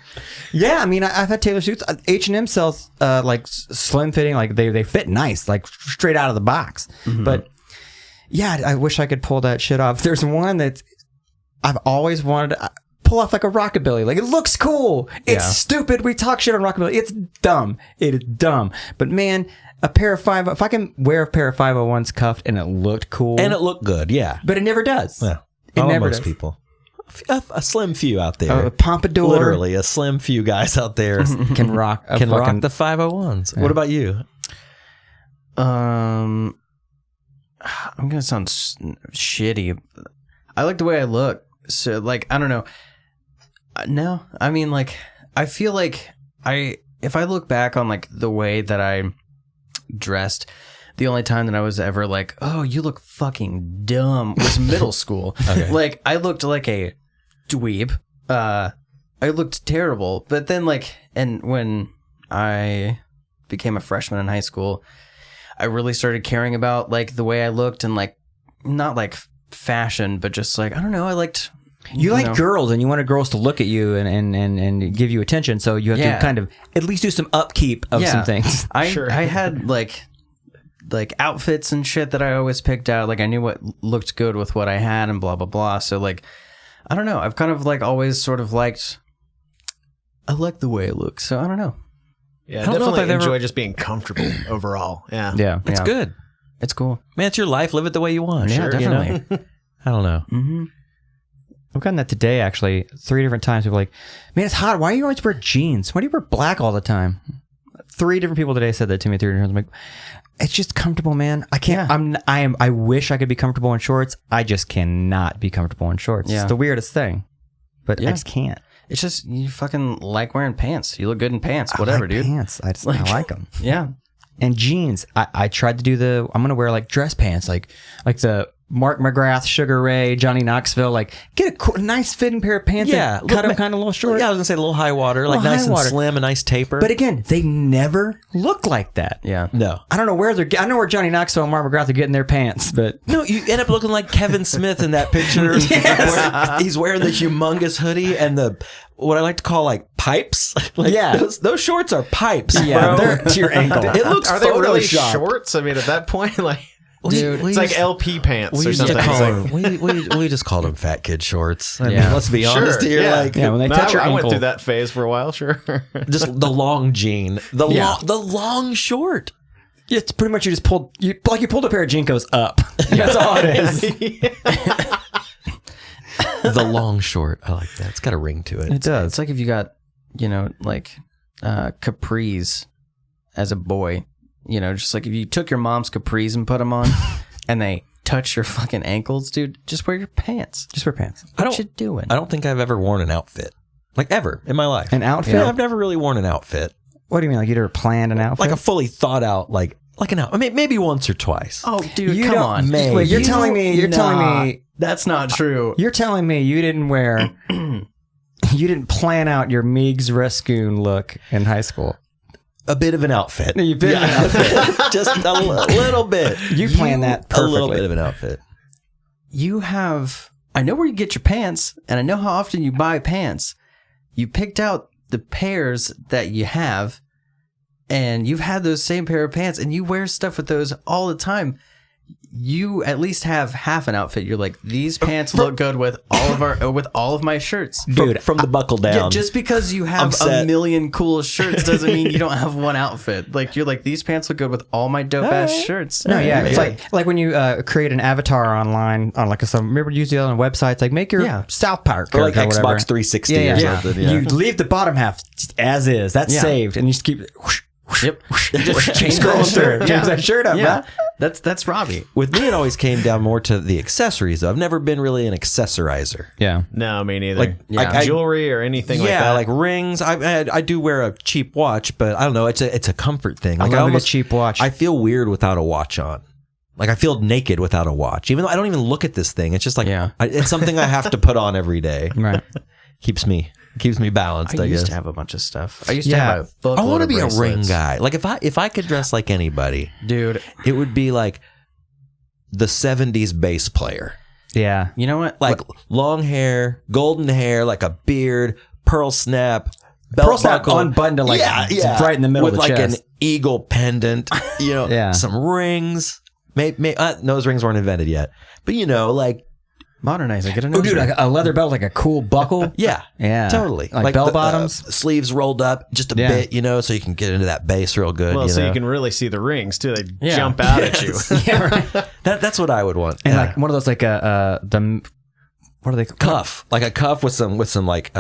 Yeah, I mean, I've had tailor suits. H&M sells like slim fitting, like they fit nice, like straight out of the box. But yeah, I wish I could pull that shit off. There's one that I've always wanted to pull off like a rockabilly. Like it looks cool. It's stupid. We talk shit on rockabilly. It's dumb. It is dumb. But man, a pair of if I can wear a pair of 501s cuffed and it looked cool, And it looked good, yeah. but it never does. Yeah. It All never most does. people. A slim few out there. A pompadour Literally, a slim few guys out there can rock. can rock the 501s. What about you? I'm gonna sound shitty. I like the way I look. So, like, I don't know. No, I mean, like, I feel like if I look back on like the way that I dressed, the only time that I was ever like, oh, you look fucking dumb was middle school. Like, I looked like a dweeb. I looked terrible. But then, like, and when I became a freshman in high school, I really started caring about like the way I looked and like not like fashion, but just like, I don't know, I liked. You like know. girls, and you wanted girls to look at you and give you attention, so you have Yeah. to kind of at least do some upkeep of some things. I had like outfits and shit that I always picked out. Like I knew what looked good with what I had and blah blah blah. So like I don't know. I've kind of like always sort of liked. I like the way it looks, so I don't know. Yeah, I don't know if definitely I've enjoy just being comfortable overall. Yeah. Yeah. It's good. It's cool. Man, it's your life. Live it the way you want. Yeah, Sure, definitely. You know? I don't know. Mm-hmm. I've gotten that today, actually, 3 different times. People are like, man, it's hot. Why do you always wear jeans? Why do you wear black all the time? 3 different people today said that to me 3 different times. I'm like, it's just comfortable, man. I can't. I wish I could be comfortable in shorts. I just cannot be comfortable in shorts. Yeah. It's the weirdest thing, but Yeah. I just can't. It's just you fucking like wearing pants. You look good in pants. Whatever, I like dude. Pants. I like them. Yeah. And jeans. I tried to do I'm gonna wear like dress pants, like the Mark McGrath, Sugar Ray, Johnny Knoxville. Like get a nice fitting pair of pants. Yeah, and cut them kind of a little short. Yeah, I was gonna say a little high water, like Little nice high and water. slim, a nice taper. But again, they never look like that. Yeah. no, I don't know where I know where Johnny Knoxville and Mark McGrath are getting their pants, but no, you end up looking like Kevin Smith in that picture. Where he's wearing the humongous hoodie and the what I like to call like pipes. Like Yeah. those shorts are pipes. yeah, bro. they're to your ankle. It looks Are they really photoshopped. shorts? I mean, at that point, like, Dude, it's like LP pants or We something. It's like, we just called them fat kid shorts. I mean, Yeah. let's be honest Sure, here. yeah. Like Yeah, when they No, touch your I went ankle. through that phase for a while, sure. just the long jean, the long short. It's pretty much you pulled a pair of Jinkos up. That's all it is. The long short. I like that. It's got a ring to it. It does. It's like if you got, like capris as a boy, just like if you took your mom's capris and put them on and they touch your fucking ankles, dude, just wear your pants. Just wear pants. What you doing? I don't think I've ever worn an outfit. Like ever in my life. An outfit? Yeah, I've never really worn an outfit. What do you mean? Like you never planned an outfit? Like a fully thought out, like an outfit. I mean, maybe once or twice. Oh, dude, You come don't- on. May. Wait, you're telling me That's not true. you didn't wear you didn't plan out your Meigs Rescoon look in high school. A bit of an outfit. You've been in an outfit. Just a little bit. You planned that A little perfectly. bit of an outfit. I know where you get your pants, and I know how often you buy pants. You picked out the pairs that you have, and you've had those same pair of pants, and you wear stuff with those all the time. You at least have half an outfit. You're like, these pants look good with all of my shirts. Dude, from the buckle down. Yeah, just because you have set. a million cool shirts doesn't mean you don't have one outfit. Like you're like, these pants look good with all my dope ass shirts. No, yeah, it's like when you create an avatar online on like remember you used it on websites like make your South Park or like character or whatever. Xbox 360 Yeah, or yeah. something. Yeah. You leave the bottom half as is. That's Yeah. saved, and you just keep whoosh, Yep. Just change scrolling through. Yeah. Change that shirt up, Yeah. man. That's Robbie. With me, it always came down more to the accessories. Though. I've never been really an accessorizer. Yeah. No, me neither. Like, Yeah. Jewelry or anything like Yeah, that. like rings. I do wear a cheap watch, but I don't know. It's a comfort thing. Like love a good cheap watch. I feel weird without a watch on. Like I feel naked without a watch, even though I don't even look at this thing. It's just like it's something I have to put on every day. Right. Keeps me balanced. I I used guess. to have a bunch of stuff. I used to have a bookload I want to of be a ring bracelets. guy. Like if I could dress like anybody, Dude, it would be like the 70s bass player. Yeah. you know what? Like long hair, golden hair, like a beard, pearl snap, belt Pearl snap buckle. unbuttoned to, like, right in the middle with of the like chest. an eagle pendant, Yeah. some rings. Maybe those rings weren't invented yet, but like Modernize it. Get a Oh, nose dude, ring. like a leather belt, like a cool buckle. yeah, Yeah. totally. Like bell the, bottoms. sleeves rolled up just a bit, so you can get into that bass real good. well, so know? you can really see the rings too. They Yeah. jump out at you. Yeah, right. That's what I would want. And Yeah. like one of those what are they? Cuff, like a cuff with some like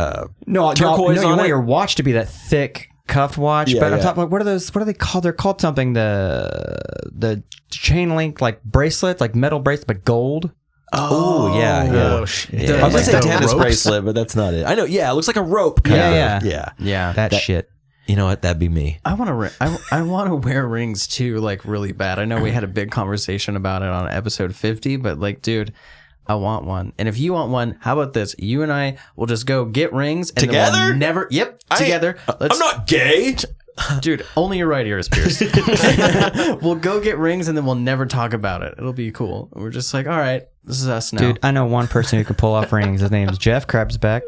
No, turquoise you on want it? your watch to be that thick cuffed watch. Yeah, but I'm yeah. talking, what are those? What are they called? They're called something. The chain link like bracelet, like metal bracelet, but gold. Oh yeah. Oh, shit. I was gonna say the tennis ropes? bracelet, but that's not it. I know. Yeah, it looks like a rope. Kind Yeah, of. yeah. yeah. That shit. You know what? That'd be me. I want to. I want to wear rings too, like really bad. I know we had a big conversation about it on episode 50, but like, dude, I want one. And if you want one, how about this? You and I will just go get rings and then Together? we'll never. Yep, together. I'm not gay. Dude, only your right ear is pierced. We'll go get rings and then we'll never talk about it. It'll be cool. We're just like, all right, this is us now. Dude, I know one person who can pull off rings. His name's Jeff Krebsbeck.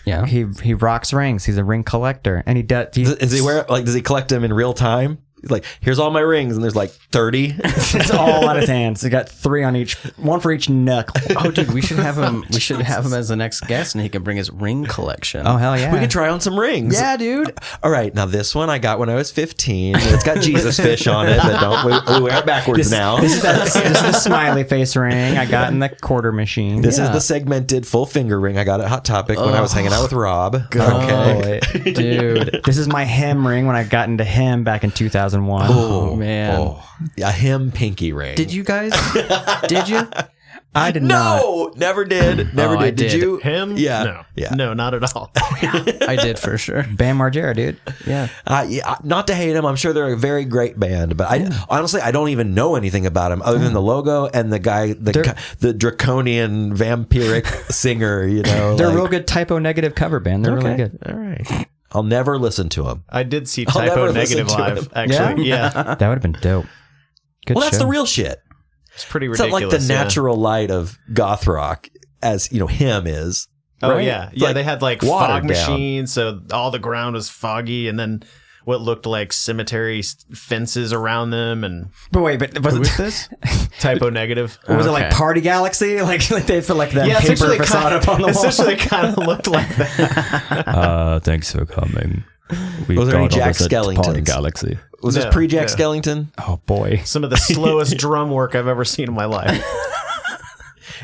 Yeah. He rocks rings. He's a ring collector, and he does. Does he wear? Like, does he collect them in real time? like, here's all my rings, and there's like 30. It's all out of hands. They got 3 on each, 1 for each knuckle. Oh, dude, we should have him. We should have him as the next guest, and he can bring his ring collection. Oh, hell yeah. We can try on some rings. yeah, dude. All right, now this one I got when I was 15. It's got Jesus fish on it, but we wear it backwards now. This is the smiley face ring I got in the quarter machine. This is the segmented full finger ring I got at Hot Topic when I was hanging out with Rob. Okay. Dude. This is my hem ring when I got into hem back in 2001. Oh, man. Oh, a him pinky ring. Did you guys? Did you? I did not. No, never did. Never Oh, I did. Did did. you? Him? Yeah. No. Yeah. No, not at all. I did for sure. Bam Margera, dude. Yeah. Yeah, not to hate them. I'm sure they're a very great band, but honestly, I don't even know anything about them other than the logo and the guy, the draconian vampiric singer. You know, They're a real good typo negative cover band. They're really good. All right. I'll never listen to them. I did see I'll never Typo Negative listen to live, him. actually. Yeah. That would have been dope. Good Well, that's show. the real shit. It's pretty It's ridiculous. not like the yeah. natural light of goth rock, as you know, him is. Oh, right? yeah. It's Yeah, like they had like watered fog down. machines, so all the ground was foggy, and then what looked like cemetery fences around them. And But wait, but was who it is this? Typo Negative. Was it like Okay. Party Galaxy? Like they put like that Yeah, paper essentially facade up on the wall. essentially kind of looked like that. Thanks for coming. Was there any Jack Skellingtons? Galaxy. Was this No, pre-Jack no. Skellington? Oh boy. Some of the slowest drum work I've ever seen in my life.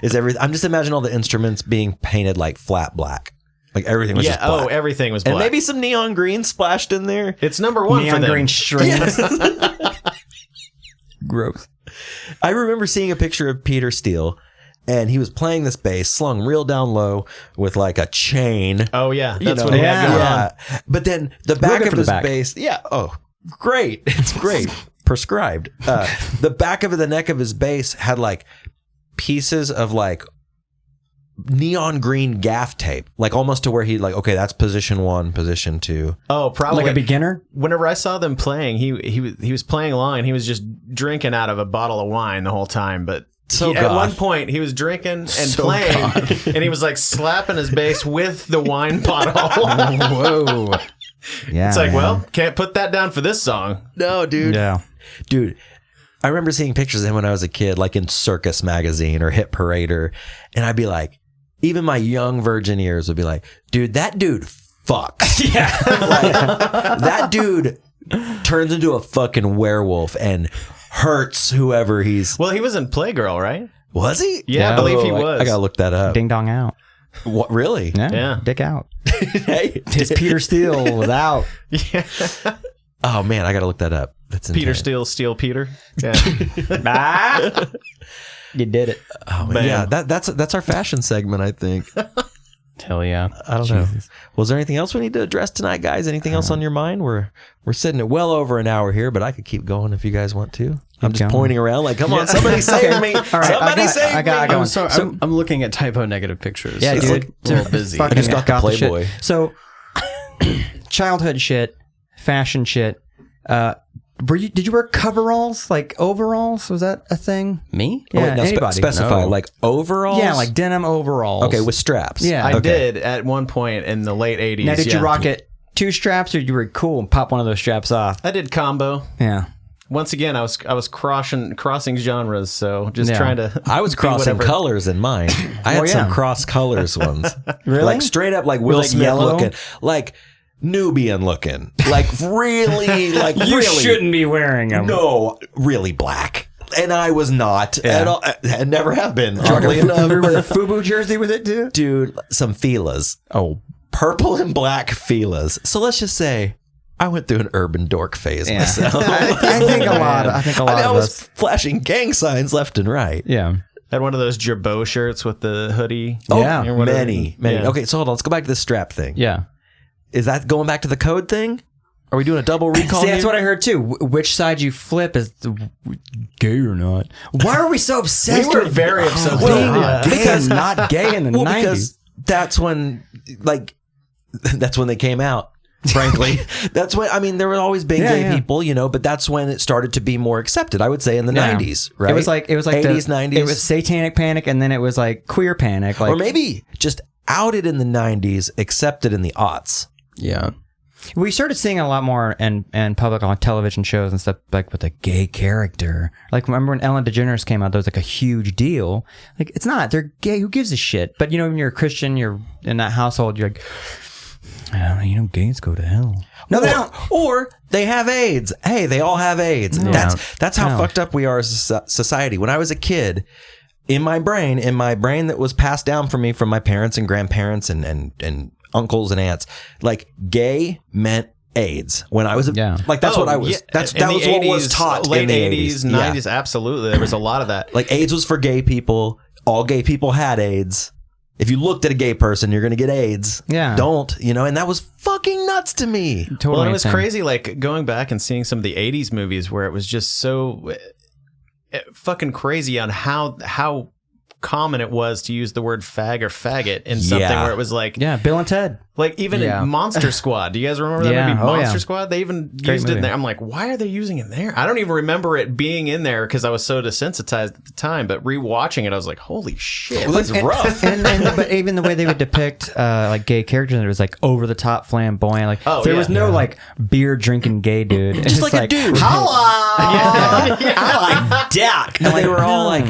I'm just imagining all the instruments being painted like flat black. Like everything was Yeah. just black. Oh, everything was black. And maybe some neon green splashed in there. it's number one for Neon them. green strings. Gross. I remember seeing a picture of Peter Steele, and he was playing this bass slung real down low with like a chain. Oh yeah, You that's know, what he had going on. yeah. But then the back good of for the his back. bass, yeah. Oh, great! It's great. Prescribed. The back of the neck of his bass had like pieces of like neon green gaff tape, like almost to where he like, okay, that's position 1, position 2. Oh, probably Like a beginner? Whenever I saw them playing, he was playing along and he was just drinking out of a bottle of wine the whole time. But So at goth. one point, he was drinking and playing, and he was like slapping his bass with the wine bottle. Whoa. Yeah. It's like, man. well, can't put that down for this song. No, dude. Yeah. Dude, I remember seeing pictures of him when I was a kid, like in Circus Magazine or Hit Parader, and I'd be like, even my young virgin ears would be like, dude, that dude fucks. Yeah. Like, that dude turns into a fucking werewolf and hurts whoever he's. Well, he was in Playgirl, right? Was he? Yeah, I believe he was. I gotta look that up. Ding dong out. What, really? Yeah. Yeah. Dick out. Hey. His Peter Steele was out. Yeah. Oh man, I gotta look that up. That's Peter insane. Steele Peter. Yeah. Ah! You did it. Oh, man. Bam. Yeah, that's our fashion segment, I think. Hell yeah. I don't know. Was there anything else we need to address tonight, guys? Anything else on your mind? We're sitting at well over an hour here, but I could keep going if you guys want to. I'm just going. pointing around like, come on, somebody save me. right, Somebody save I got me. one. I'm sorry. So- I'm looking at typo negative pictures. Yeah, It's dude. like a little busy. Fucking I just got the goth shit. Playboy. So, childhood shit, fashion shit. Did you wear coveralls, like overalls? Was that a thing? Me? Oh, wait, Yeah, now anybody. specify, No. like overalls? Yeah, like denim overalls. Okay, with straps. Yeah. I Okay. did at one point in the late 80s. Now, did you yeah. rock it 2 straps, or you were cool and pop one of those straps off? I did combo. Yeah. Once again, I was crossing genres, so just Yeah. trying to. I was be crossing whatever. colors in mine. I had Oh, some yeah. cross colors ones. Really? Like straight up like Will like Smith yellow? looking. Like Nubian looking. Like really, like You really. shouldn't be wearing them. No, really black. And I was not at all. I never have been. Oddly Oddly enough. with a FUBU jersey with it too. Dude, some Fila's. Oh, Purple and black Fila's. So let's just say I went through an urban dork phase myself. I think a lot. I think a lot I of was us. flashing gang signs left and right. Yeah. Had one of those Jabot shirts with the hoodie. Yeah. or whatever. Many. Yeah. Okay, so hold on. Let's go back to the strap thing. Yeah. Is that going back to the code thing? Are we doing a double recall? See, that's here? what I heard too. Which side you flip is gay or not? Why are we so obsessed? We were with very obsessed with being that. gay and not gay in the Well, 90s? because that's when, like, that's when they came out. Frankly, that's when, I mean, there were always big Yeah, gay yeah. people, you know, but that's when it started to be more accepted. I would say in the Yeah. 90s, right? It was like 80s, 90s. It was satanic panic, and then it was like queer panic. Like, or maybe just outed in the 90s, accepted in the aughts. Yeah. We started seeing it a lot more in public on television shows and stuff, like with a gay character. Like, remember when Ellen DeGeneres came out, that was like a huge deal. Like, it's not. They're gay. Who gives a shit? But, you know, when you're a Christian, you're in that household, you're like, oh, you know, gays go to hell. No, they don't. Or they have AIDS. Hey, they all have AIDS. No. That's how fucked up we are as a society. When I was a kid, in my brain that was passed down from me from my parents and grandparents and uncles and aunts, like, gay meant AIDS. When I was like, that's what I was. Yeah. That was what was taught late in the 80s, 90s. Absolutely, there was a lot of that. Like, AIDS was for gay people. All gay people had AIDS. If you looked at a gay person, you're going to get AIDS. Yeah. Don't, you know, and that was fucking nuts to me. Totally. Well, it was insane. crazy, like, going back and seeing some of the 80s movies where it was just so fucking crazy on how common it was to use the word fag or faggot in something where it was like... Yeah, Bill and Ted. Like, even in Monster Squad. Do you guys remember that movie, Monster Squad? They even used it in there. I'm like, why are they using it there? I don't even remember it being in there because I was so desensitized at the time. But rewatching it, I was like, holy shit, that's rough. But even the way they would depict like gay characters, it was like over the top, flamboyant. Like there was no like beer drinking gay dude. It's Just like a dude. Hello, I like Dak. And they were all like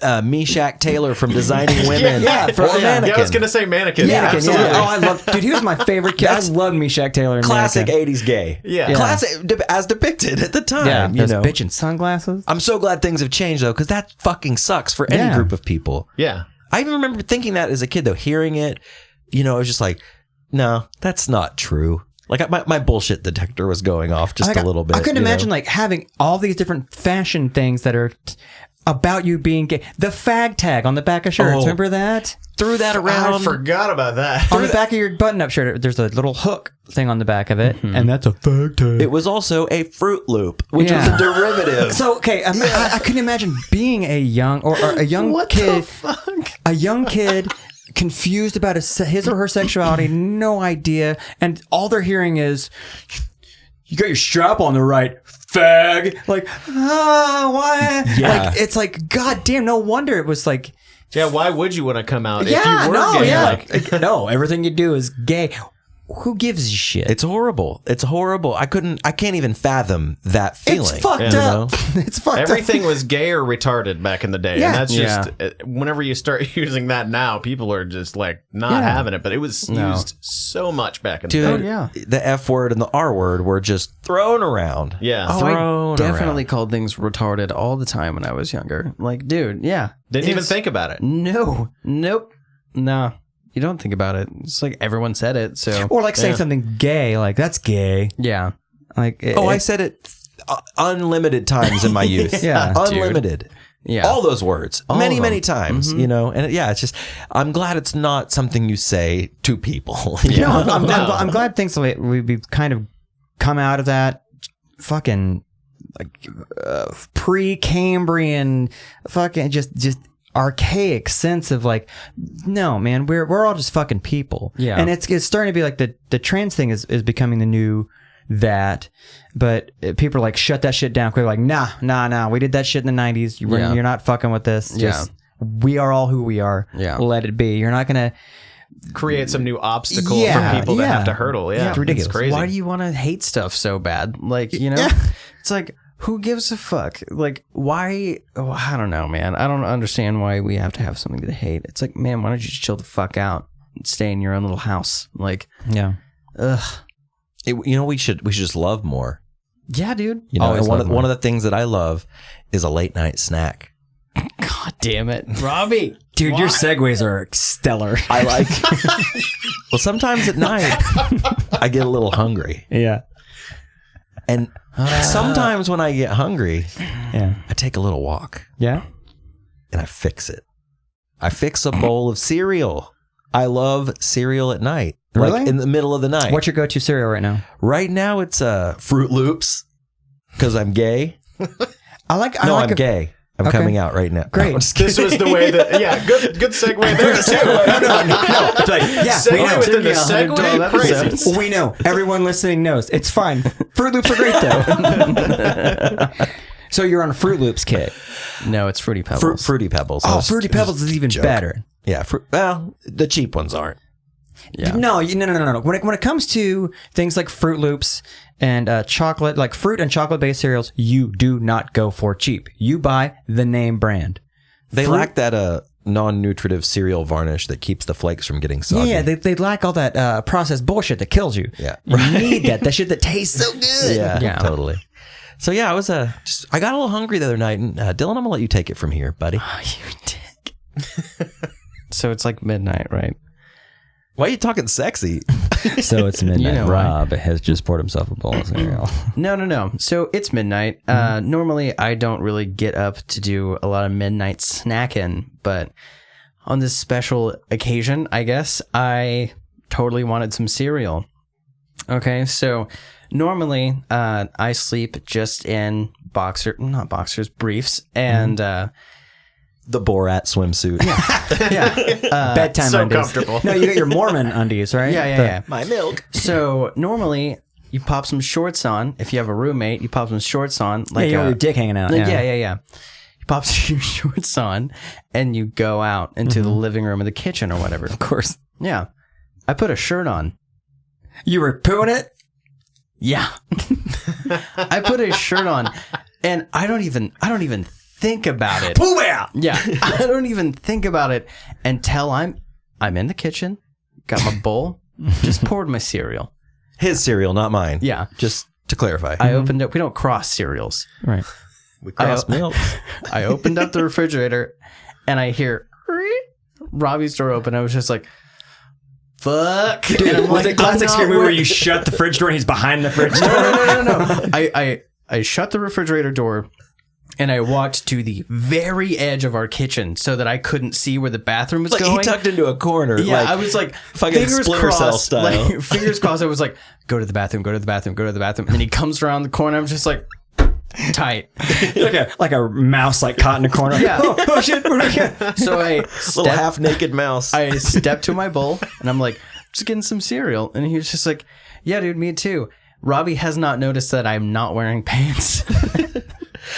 Meshack Taylor from Designing Women. For Mannequin. Yeah, I was gonna say Mannequin. Mannequin, Absolutely. Oh, I love, dude. He was my favorite kid. I love Meshack Taylor. In Classic Mannequin. 80s gay. Yeah. Classic as depicted at the time. Yeah, you those know. bitchin' sunglasses. I'm so glad things have changed though, because that fucking sucks for any group of people. Yeah. I even remember thinking that as a kid though, hearing it, you know, I was just like, no, that's not true. Like my bullshit detector was going off just a little bit. I couldn't imagine like having all these different fashion things that are about you being gay. The fag tag on the back of shirts. Remember that? Threw that around. I forgot about that. On the back of your button-up shirt, there's a little hook thing on the back of it, and that's a fag tag. It was also a Fruit Loop, which was a derivative. So okay, I couldn't imagine being a young or a young What kid, the fuck? a young kid confused about his or her sexuality, no idea, and all they're hearing is, "You got your strap on the right, fag." Like, why? Yeah. Like, it's like, god damn, no wonder it was like, Yeah, why would you want to come out if yeah, you were no, gay? yeah, Like, no, everything you do is gay. Who gives a shit? It's horrible. It's horrible. I can't even fathom that feeling. It's fucked you up. know? It's fucked up. everything was gay or retarded back in the day. Yeah. And that's just, whenever you start using that now, people are just like not having it. But it was used so much back in the Dude, day. the F word and the R word were just thrown around. Yeah. Oh, Thrown I definitely around. called things retarded all the time when I was younger. Like, dude, Didn't even think about it. No, nope, no. You don't think about it. It's like everyone said it. So Or like saying something gay, like that's gay. yeah, Like I said it unlimited times in my youth. Yeah, unlimited. yeah. All those words, many, of many them. times, you know, and it's just, I'm glad it's not something you say to people. No, I'm glad things like we've kind of come out of that fucking like pre-Cambrian fucking just archaic sense of like, no man, we're all just fucking people. Yeah. And it's starting to be like the trans thing is becoming the new that, but people are like, shut that shit down quick. Like, nah, we did that shit in the 90s. You're not fucking with this. Just we are all who we are. Yeah. Let it be. You're not gonna Create some new obstacle Yeah, for people that yeah. have to hurdle. Yeah. It's ridiculous. It's crazy. Why do you want to hate stuff so bad? Like, you know, it's like, who gives a fuck? Like, why? Oh, I don't know, man. I don't understand why we have to have something to hate. It's like, man, why don't you just chill the fuck out and stay in your own little house? Like, yeah. ugh. You know, we should just love more. Yeah, dude. You know, Always and love one more. of the things that I love is a late night snack. God damn it, Robbie. Dude, your segues are stellar. I like. Well, sometimes at night I get a little hungry, Yeah. and sometimes when I get hungry, Yeah. I take a little walk Yeah. and I fix it. I fix a bowl of cereal. I love cereal at night, Really? like in the middle of the night. What's your go-to cereal right now? Right now, it's Fruit Loops because I'm gay. I'm I'm gay. I'm Okay. coming out right now. Great. No, I'm just This kidding. was the way that, good segue there too. It's like, yeah, we Segue know. within the Yeah, segue, 112 crazy. episodes. We know. Everyone listening knows. It's fine. Fruit Loops are great though. So you're on a Fruit Loops kick. No, it's Fruity Pebbles. Fruity Pebbles. Oh, Fruity Pebbles is even better. Yeah. Well, the cheap ones aren't. No. When it comes to things like Fruit Loops and chocolate, like fruit and chocolate based cereals, you do not go for cheap. You buy the name brand. They lack that non-nutritive cereal varnish that keeps the flakes from getting soggy. Yeah, they lack all that processed bullshit that kills you. Yeah. You need that shit that tastes so good. Yeah, totally. So yeah, I was I got a little hungry the other night, and Dylan, I'm gonna let you take it from here, buddy. Oh, you dick. So it's like midnight, right? Why are you talking sexy? So it's midnight. You know Rob has just poured himself a bowl of cereal. No. So it's midnight. Normally, I don't really get up to do a lot of midnight snacking, but on this special occasion, I guess, I totally wanted some cereal. Okay, so normally I sleep just in briefs, and The Borat swimsuit. Bedtime So undies. comfortable. No, you got your Mormon undies, right? yeah. My milk. So normally you pop some shorts on. If you have a roommate, you pop some shorts on. Like you got your dick hanging out. Yeah. You pop your shorts on and you go out into the living room or the kitchen or whatever. Of course. Yeah. I put a shirt on. You were pooing it? Yeah. I put a shirt on and I don't even think about it. Poo bear! Yeah. I don't even think about it until I'm in the kitchen, got my bowl, just poured my cereal. His cereal, not mine. Yeah. Just to clarify. I opened up, we don't cross cereals. Right. We cross milk. I opened up the refrigerator and I hear Robbie's door open. I was just like, fuck. Dude, and I'm was like, it classic I'm not scary movie where ready. you shut the fridge door and he's behind the fridge door? No. I shut the refrigerator door and I walked to the very edge of our kitchen so that I couldn't see where the bathroom was Like going. he tucked into a corner. Yeah, like, I was like, fucking fingers Splinter Cell crossed, style. like, fingers crossed. I was like, go to the bathroom, go to the bathroom, go to the bathroom. And then he comes around the corner. I'm just like, tight. like a mouse like caught in a corner. Yeah. Oh shit. So I little half-naked mouse. I stepped to my bowl and I'm like, just getting some cereal. And he was just like, yeah, dude, me too. Robbie has not noticed that I'm not wearing pants.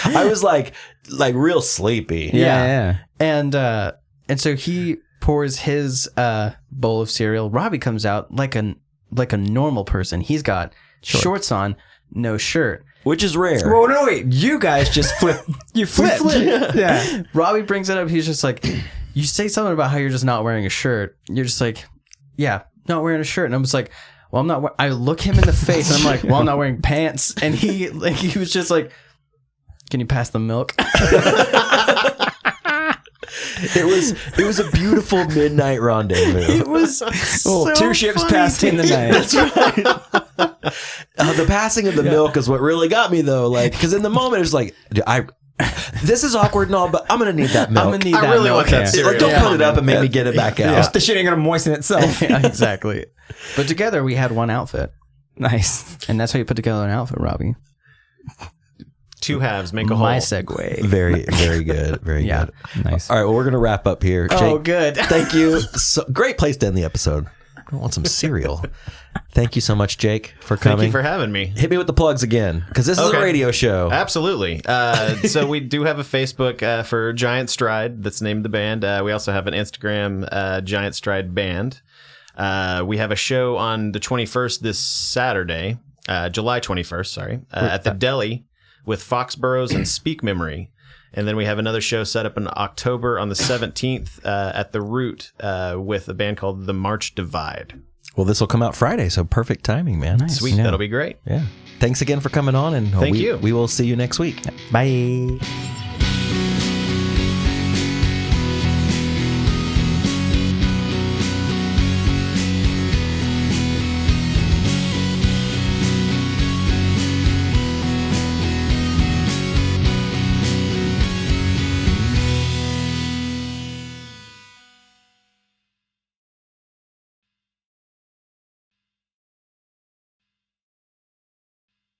I was like real sleepy. Yeah. And so he pours his bowl of cereal. Robbie comes out like a normal person. He's got shorts on, no shirt. Which is rare. Oh no, wait! You guys just flipped. You flipped. Yeah. Robbie brings it up. He's just like, you say something about how you're just not wearing a shirt. You're just like, yeah, not wearing a shirt. And I was like, well, I'm not. I look him in the face and I'm like, well, I'm not wearing pants. And he was just like, can you pass the milk? It was a beautiful midnight rendezvous. It was so Two ships funny. passed in the night. The passing of the milk is what really got me though. Like, because in the moment it's like, this is awkward and all, but I'm gonna need that milk. I'm gonna need I that really milk. want that cereal. Like, don't put it up and make me get it back out. The shit ain't gonna moisten itself. Yeah, exactly. But together we had one outfit, Nice. and that's how you put together an outfit, Robbie. Two halves make a whole. My segue. Very, very good. Very Yeah. good. Nice. All right, well, we're gonna wrap up here. Oh, Jake, good. thank you. Great place to end the episode. I want some cereal. Thank you so much, Jake, for coming. Thank you for having me. Hit me with the plugs again, because this is Okay. a radio show. Absolutely. So we do have a Facebook for Giant Stride. That's named the band. We also have an Instagram, Giant Stride Band. We have a show on the 21st this Saturday, July 21st, sorry, at the Deli with Foxboroughs and Speak Memory. And then we have another show set up in October on the 17th at the Root with a band called The March Divide. Well, this will come out Friday, so perfect timing, man. Nice. Sweet. Yeah. That'll be great. Yeah. Thanks again for coming on, and Thank you. we will see you next week. Bye.